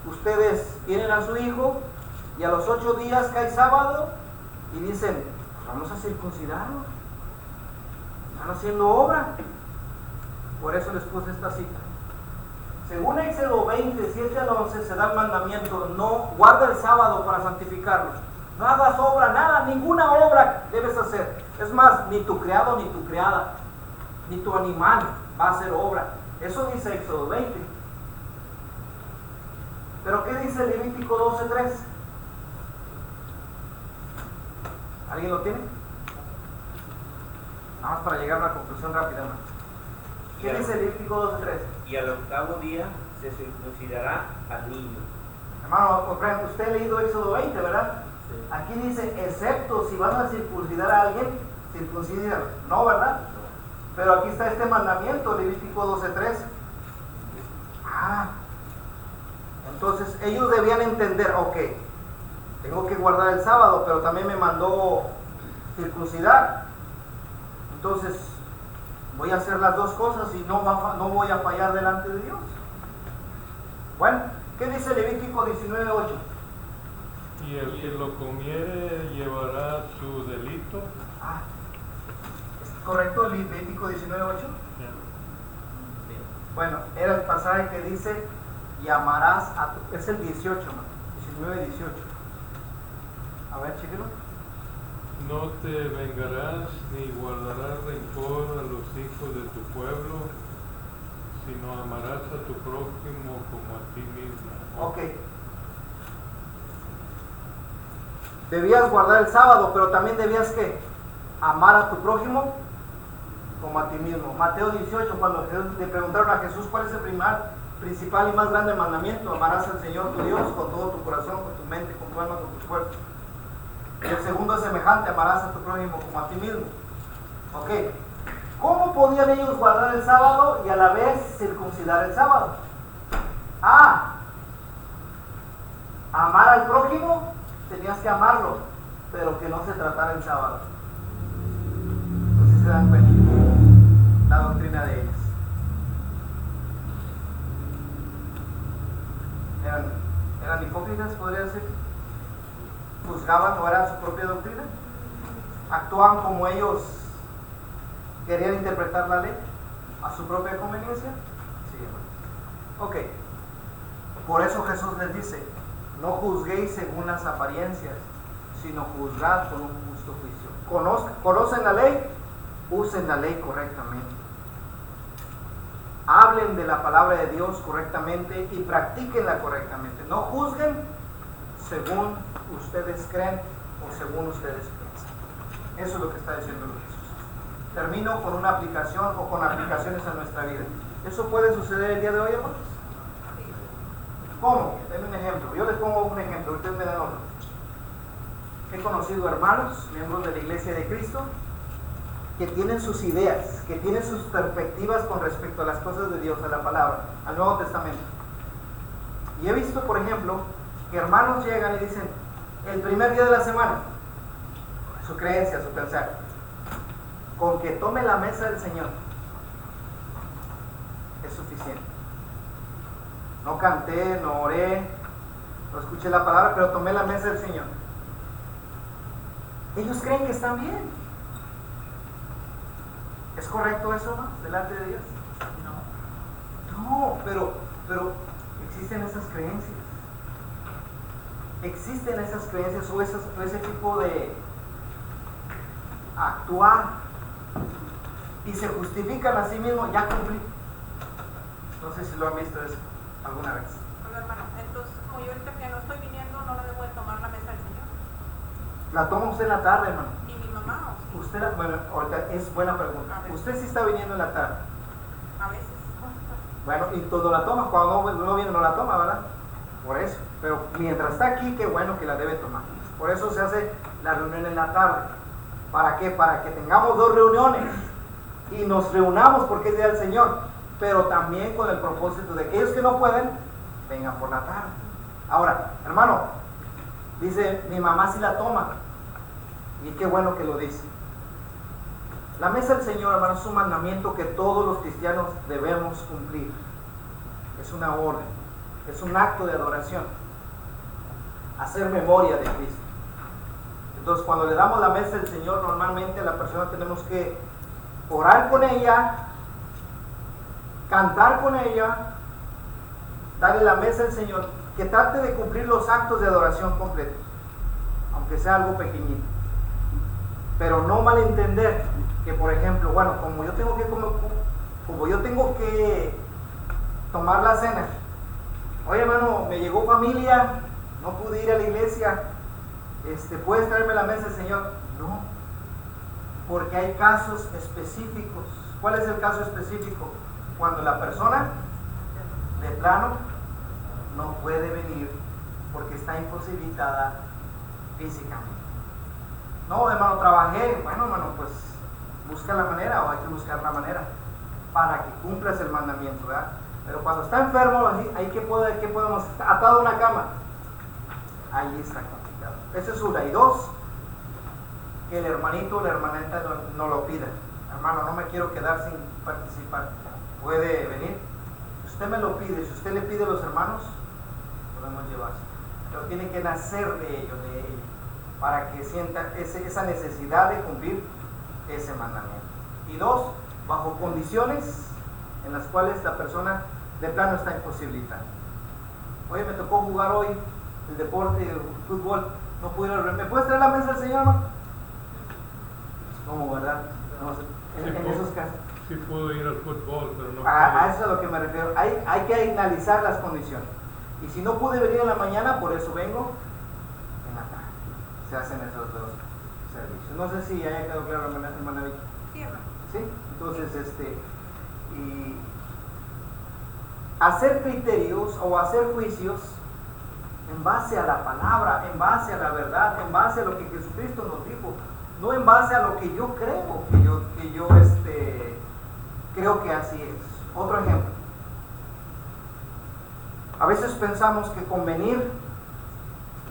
Ustedes tienen a su hijo y a los 8 días cae sábado y dicen: pues vamos a circuncidarlo. Están haciendo obra. Por eso les puse esta cita. Según Éxodo 20, 7 al 11, se da el mandamiento: no guarda el sábado para santificarlo. No hagas obra, nada, ninguna obra debes hacer. Es más, ni tu criado ni tu criada, ni tu animal va a hacer obra. Eso dice Éxodo 20. Pero ¿qué dice Levítico 12:3? ¿Alguien lo tiene? Nada más para llegar a una conclusión rápida, ¿no? ¿Qué dice Levítico 12:3? Y al octavo día se circuncidará al niño. Hermano, usted ha leído Éxodo 20, ¿verdad? Sí. Aquí dice: excepto si vas a circuncidar a alguien, circuncídalo. No, ¿verdad? Pero aquí está este mandamiento, Levítico 12:3. Entonces ellos debían entender: ok, tengo que guardar el sábado, pero también me mandó circuncidar. Entonces voy a hacer las dos cosas y no voy a fallar delante de Dios. Bueno, ¿qué dice Levítico 19:8? Y el que lo comiere llevará su delito. ¿Es correcto Levítico 19:8? Bueno, era el pasaje que dice: y amarás a tu... Es el 18, ¿no? 19:18. A ver, chéquelo. No te vengarás ni guardarás rencor a los hijos de tu pueblo, sino amarás a tu prójimo como a ti mismo. Ok. Debías guardar el sábado, pero también debías ¿qué? Amar a tu prójimo como a ti mismo. Mateo 18, cuando le preguntaron a Jesús cuál es el principal y más grande mandamiento: amarás al Señor tu Dios con todo tu corazón, con tu mente, con tu alma, con tu cuerpo. Y el segundo es semejante: amarás a tu prójimo como a ti mismo. Ok. ¿Cómo podían ellos guardar el sábado y a la vez circuncidar el sábado? Amar al prójimo, tenías que amarlo, pero que no se tratara el sábado. No sé si se dan cuenta la doctrina de ellos. ¿Eran hipócritas, podría decir? ¿Juzgaban o era su propia doctrina? ¿Actuaban como ellos querían interpretar la ley a su propia conveniencia? Sí, hermano. Ok. Por eso Jesús les dice: no juzguéis según las apariencias, sino juzgad con un justo juicio. ¿Conocen la ley? Usen la ley correctamente. Hablen de la palabra de Dios correctamente y practíquenla correctamente. No juzguen según ustedes creen o según ustedes piensan. Eso es lo que está diciendo Jesús. Termino con una aplicación o con aplicaciones a nuestra vida. ¿Eso puede suceder el día de hoy, hermanos? ¿Cómo? Denme un ejemplo. Yo les pongo un ejemplo, ustedes me dan otro. He conocido hermanos, miembros de la Iglesia de Cristo, que tienen sus ideas, que tienen sus perspectivas con respecto a las cosas de Dios, a la palabra, al Nuevo Testamento. Y he visto, por ejemplo, que hermanos llegan y dicen, el primer día de la semana, su creencia, su pensar, con que tome la mesa del Señor es suficiente. No canté, no oré, no escuché la palabra, pero tomé la mesa del Señor. Ellos creen que están bien. ¿Es correcto eso, no? Delante de Dios. No, pero existen esas creencias. Existen esas creencias o ese tipo de actuar y se justifican a sí mismos, ya cumplí. No sé si lo han visto eso alguna vez. Hola, hermano, entonces como yo ahorita que no estoy viniendo, no le debo de tomar la mesa del Señor. La toma usted en la tarde, hermano. ¿Y mi mamá o sí? Usted, bueno, ahorita es buena pregunta. Usted sí está viniendo en la tarde. A veces. Bueno, y todo la toma, cuando no viene no la toma, ¿verdad? Por eso. Pero mientras está aquí, qué bueno que la debe tomar. Por eso se hace la reunión en la tarde. ¿Para qué? Para que tengamos dos reuniones y nos reunamos porque es día del Señor, pero también con el propósito de que aquellos que no pueden, vengan por la tarde. Ahora, hermano, dice, mi mamá sí la toma. Y qué bueno que lo dice. La mesa del Señor, hermano, es un mandamiento que todos los cristianos debemos cumplir. Es una orden, es un acto de adoración. Hacer memoria de Cristo. Entonces, cuando le damos la mesa del Señor, normalmente a la persona tenemos que orar con ella, cantar con ella, darle la mesa al Señor, que trate de cumplir los actos de adoración completos, aunque sea algo pequeñito. Pero no malentender que, por ejemplo, bueno, como yo tengo que tomar la cena, oye, hermano, me llegó familia, no pude ir a la iglesia, ¿puedes traerme la mesa del Señor? No, porque hay casos específicos. ¿Cuál es el caso específico? Cuando la persona de plano no puede venir porque está imposibilitada físicamente. No, hermano, trabajé. Bueno, hermano, pues busca la manera, o hay que buscar la manera para que cumplas el mandamiento, ¿verdad? Pero cuando está enfermo, hay que podemos atado a una cama. Ahí está complicado. Esa es una. Y dos, que el hermanito o la hermanita no lo pida. Hermano, no me quiero quedar sin participar. ¿Puede venir? Si usted me lo pide, si usted le pide a los hermanos, podemos llevarse. Pero tiene que nacer de ello, de ella, para que sienta esa necesidad de cumplir ese mandamiento. Y dos, bajo condiciones en las cuales la persona de plano está imposibilitada. Oye, me tocó jugar hoy el deporte, el fútbol, no pude ir a ¿me puedes traer la mesa del Señor, no? ¿Cómo, verdad? No, en esos casos. Sí puedo ir al fútbol, pero no a eso es a lo que me refiero. Hay que analizar las condiciones. Y si no pude venir en la mañana, por eso vengo en la tarde. Se hacen esos dos servicios. No sé si haya quedado claro, hermana Vicky. Sí, hermano. ¿Sí? Entonces, y hacer criterios o hacer juicios en base a la palabra, en base a la verdad, en base a lo que Jesucristo nos dijo, no en base a lo que yo creo, creo que así es. Otro ejemplo. A veces pensamos que convenir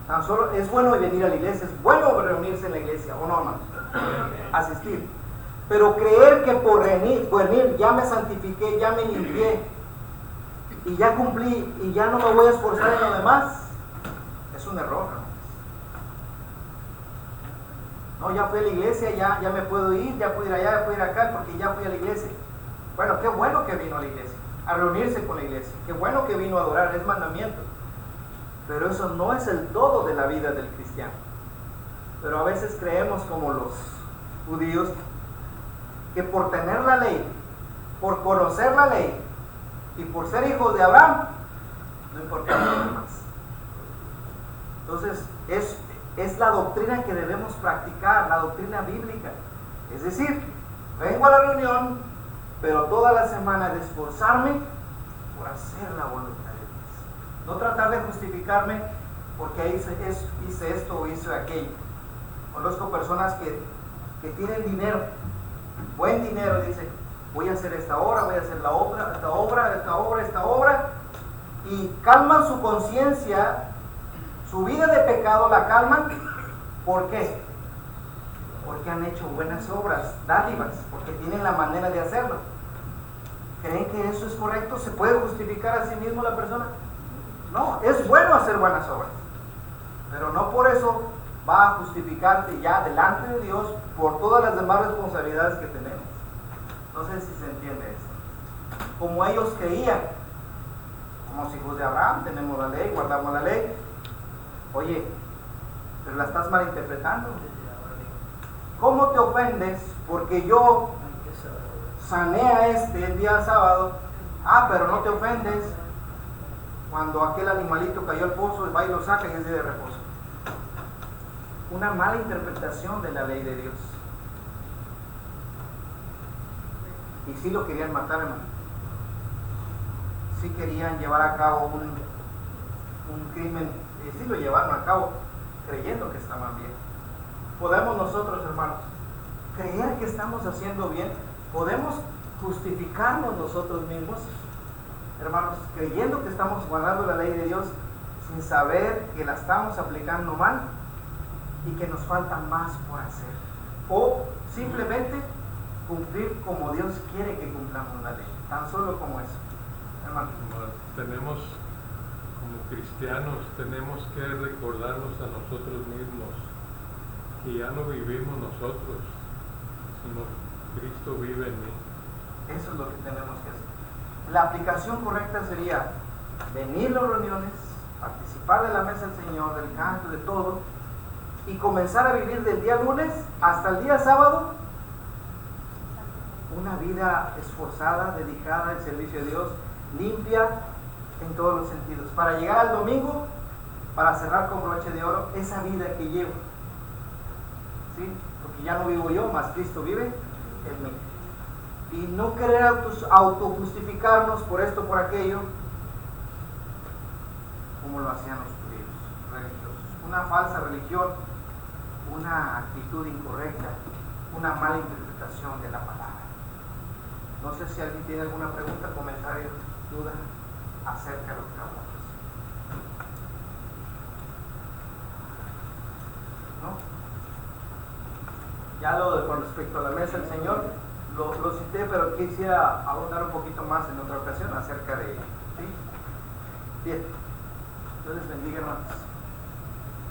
tan solo es bueno venir a la iglesia, es bueno reunirse en la iglesia, o no, hermanos, asistir. Pero creer que por venir ya me santifiqué, ya me limpié y ya cumplí y ya no me voy a esforzar en lo demás, es un error, ¿no? No, ya fui a la iglesia, ya me puedo ir, ya puedo ir allá, ya puedo ir acá porque ya fui a la iglesia. Bueno, qué bueno que vino a la iglesia, a reunirse con la iglesia, qué bueno que vino a adorar, es mandamiento. Pero eso no es el todo de la vida del cristiano. Pero a veces creemos como los judíos que por tener la ley, por conocer la ley y por ser hijos de Abraham, no importa lo demás. Entonces, es la doctrina que debemos practicar, la doctrina bíblica. Es decir, vengo a la reunión, pero toda la semana de esforzarme por hacer la voluntad de Dios. No tratar de justificarme porque hice esto o hice aquello. Conozco personas que tienen dinero, buen dinero, dicen, voy a hacer esta obra, voy a hacer esta obra, y calman su conciencia, su vida de pecado la calman. ¿Por qué? Porque han hecho buenas obras, dádivas, porque tienen la manera de hacerlo. ¿Creen que eso es correcto? ¿Se puede justificar a sí mismo la persona? No, es bueno hacer buenas obras, pero no por eso va a justificarte ya delante de Dios por todas las demás responsabilidades que tenemos. No sé si se entiende eso. Como ellos creían, como hijos de Abraham, tenemos la ley, guardamos la ley. Oye, pero la estás malinterpretando. ¿Cómo te ofendes porque yo sané a el día sábado? Pero no te ofendes cuando aquel animalito cayó al pozo, va y lo saca y es día de reposo. Una mala interpretación de la ley de Dios. Y sí lo querían matar, hermano. Sí querían llevar a cabo un crimen, y sí lo llevaron a cabo creyendo que estaban bien. Podemos nosotros, hermanos, creer que estamos haciendo bien. Podemos justificarnos nosotros mismos, hermanos, creyendo que estamos guardando la ley de Dios sin saber que la estamos aplicando mal y que nos falta más por hacer, o simplemente cumplir como Dios quiere que cumplamos la ley, tan solo como eso, hermano. Tenemos, como cristianos, tenemos que recordarnos a nosotros mismos que ya no vivimos nosotros, sino Cristo vive en mí. Eso es lo que tenemos que hacer. La aplicación correcta sería venir a las reuniones, participar de la mesa del Señor, del canto, de todo, y comenzar a vivir del día lunes hasta el día sábado una vida esforzada, dedicada al servicio de Dios, limpia en todos los sentidos, para llegar al domingo, para cerrar con broche de oro esa vida que llevo, ¿sí? Porque ya no vivo yo, más Cristo vive en mí. Y no querer autojustificarnos por esto, por aquello, como lo hacían los judíos religiosos. Una falsa religión, una actitud incorrecta, una mala interpretación de la palabra. No sé si alguien tiene alguna pregunta, comentario, duda acerca de lo que hablamos. ¿No? Ya con respecto a la mesa del Señor, lo cité, pero quisiera abundar un poquito más en otra ocasión acerca de ello. ¿Sí? Bien. Dios les bendiga, hermanos.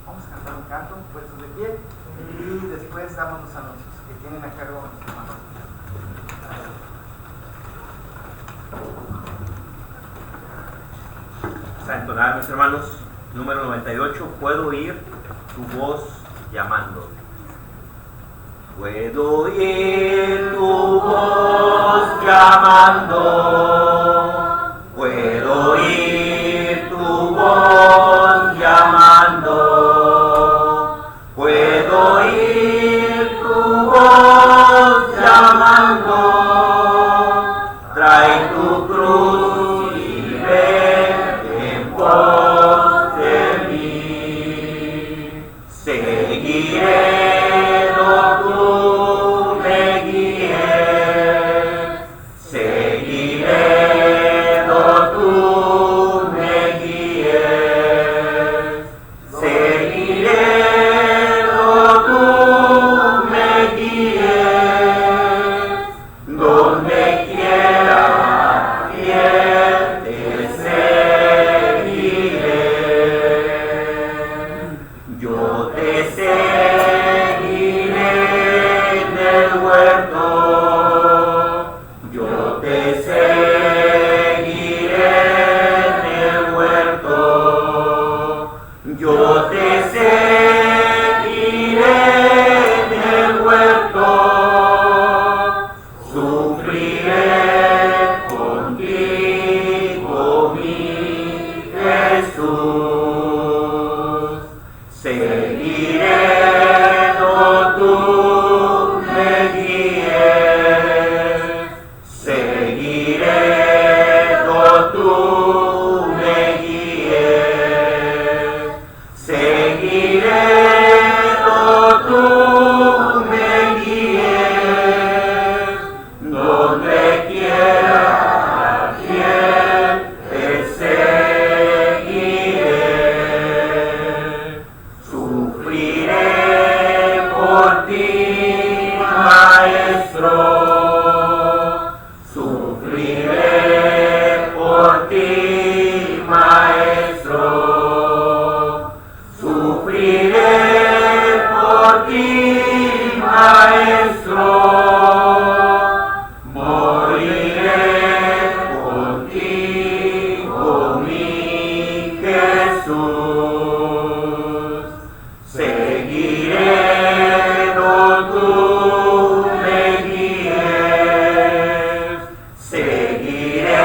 Vamos a cantar un canto, puestos de pie, y después damos los anuncios que tienen a cargo nuestros hermanos. Vamos a entonar, mis hermanos, número 98, puedo oír tu voz llamando. Puedo oír tu voz llamando, puedo oír tu voz llamando, puedo oír tu voz llamando, trae tu cruz y ven en pos de mí, seguiré. Donde quiera, fiel te seré. Jesús, seguiré donde tú me guíes, seguiré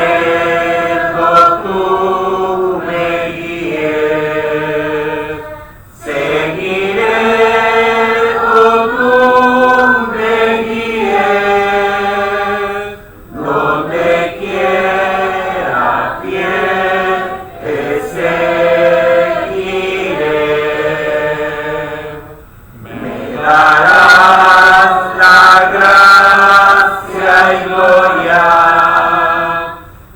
donde tú me guíes, seguiré donde tú me guíes, donde quiera fiel te seguiré. Me darás la gracia y gloria,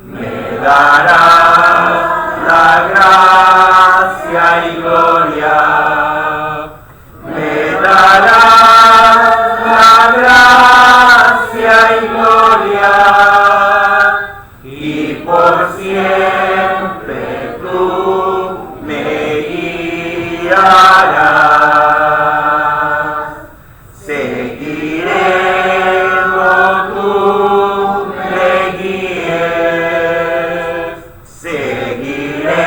me darás la gracia y gloria, me darás la gracia y gloria, y por siempre tú me guiarás. Seguiré donde tú me guíes, seguiré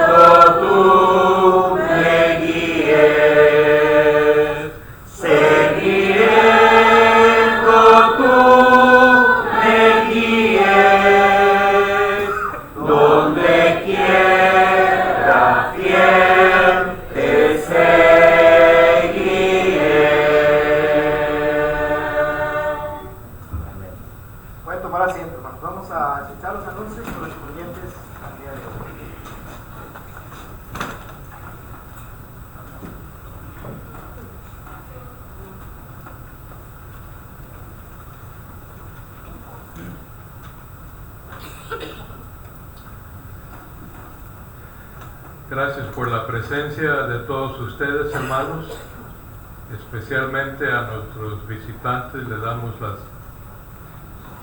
donde tú me guíes, seguiré donde tú me guíes, donde quiera fiel te seguiré. Pueden tomar asiento, hermanos. Vamos a escuchar los anuncios correspondientes al día de hoy. Gracias por la presencia de todos ustedes, hermanos. Especialmente a nuestros visitantes le damos las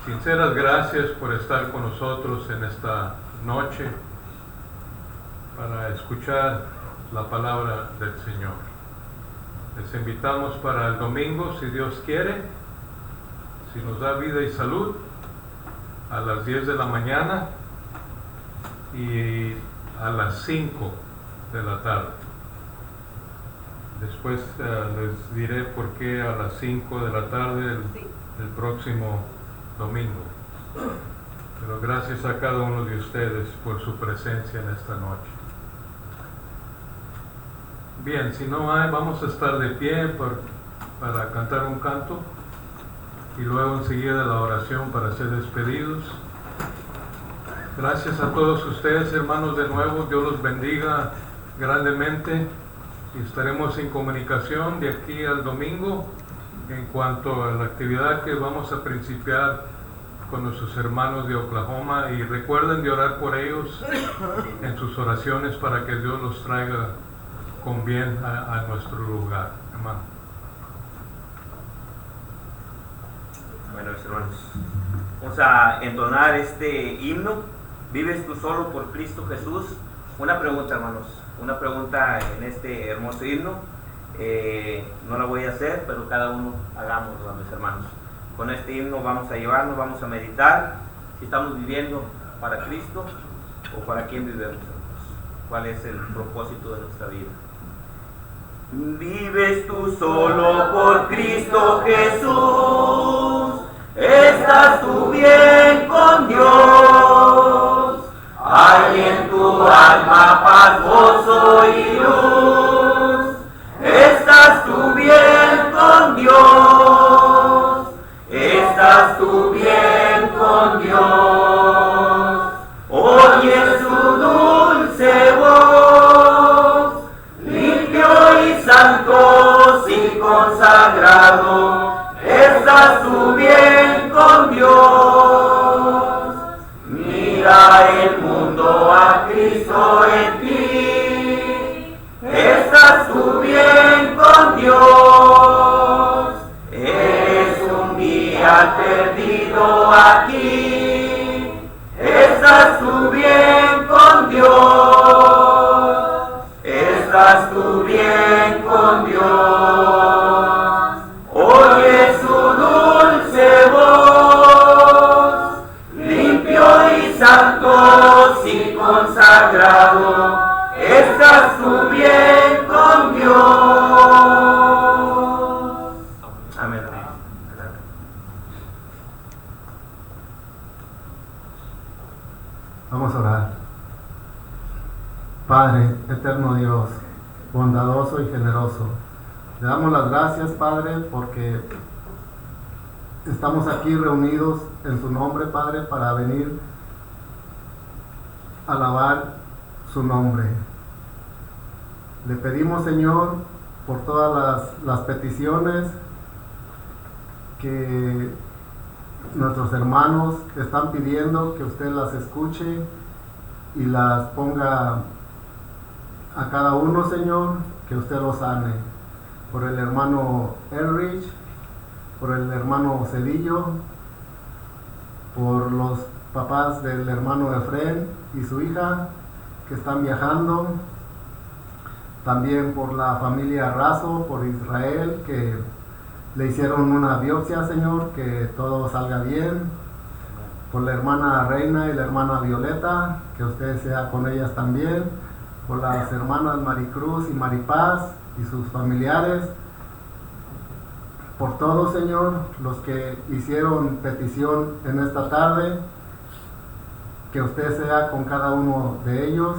sinceras gracias por estar con nosotros en esta noche para escuchar la palabra del Señor. Les invitamos para el domingo, si Dios quiere, si nos da vida y salud, a las 10 de la mañana y a las 5 de la tarde. Después les diré por qué a las 5 de la tarde el próximo domingo. Pero gracias a cada uno de ustedes por su presencia en esta noche. Bien, si no hay, vamos a estar de pie para cantar un canto y luego enseguida la oración para ser despedidos. Gracias a todos ustedes, hermanos, de nuevo. Dios los bendiga grandemente y estaremos en comunicación de aquí al domingo en cuanto a la actividad que vamos a principiar con nuestros hermanos de Oklahoma, y recuerden de orar por ellos en sus oraciones para que Dios los traiga con bien a nuestro lugar, hermano. Bueno, mis hermanos, vamos a entonar este himno, ¿vives tú solo por Cristo Jesús? Una pregunta, hermanos, una pregunta en este hermoso himno. No la voy a hacer, pero cada uno hagámoslo, mis hermanos. Con este himno vamos a llevarnos, vamos a meditar si estamos viviendo para Cristo o para quién vivimos, hermanos. ¿Cuál es el propósito de nuestra vida? Vives tú solo por Cristo Jesús, estás tú bien con Dios, hay en tu alma paz, gozo y luz, estás tú bien con Dios, estás tú bien con Dios, oyes su dulce voz, limpio y santo, sin consagrado, estás tú bien con Dios. Mira el mundo a Cristo en ti, estás tú bien con Dios. Eres un guía perdido aquí, estás tú bien con Dios, estás tú bien con Dios. Oye su dulce voz, limpio y santo, sin consagrado, estás tú bien con Dios. Amén. Vamos a orar. Padre, eterno Dios, bondadoso y generoso, le damos las gracias, Padre, porque estamos aquí reunidos en su nombre, Padre, para venir a alabar su nombre. Le pedimos, Señor, por todas las peticiones que nuestros hermanos están pidiendo, que usted las escuche y las ponga a cada uno, Señor, que usted los sane. Por el hermano Elrich, por el hermano Cedillo, por los papás del hermano Efren y su hija que están viajando, también por la familia Razo, por Israel, que le hicieron una biopsia, Señor, que todo salga bien, por la hermana Reina y la hermana Violeta, que usted sea con ellas también, por las hermanas Maricruz y Maripaz y sus familiares, por todos, Señor, los que hicieron petición en esta tarde, que usted sea con cada uno de ellos,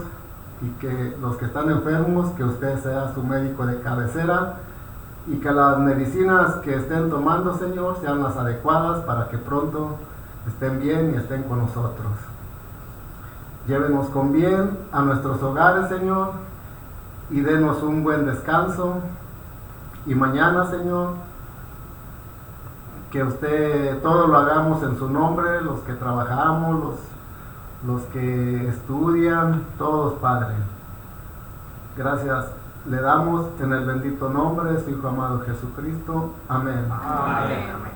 y que los que están enfermos, que usted sea su médico de cabecera, y que las medicinas que estén tomando, Señor, sean las adecuadas para que pronto estén bien y estén con nosotros. Llévenos con bien a nuestros hogares, Señor, y denos un buen descanso. Y mañana, Señor, que usted todo lo hagamos en su nombre, los que trabajamos, los que estudian, todos, Padre. Gracias le damos en el bendito nombre de su Hijo amado Jesucristo. Amén. Amén.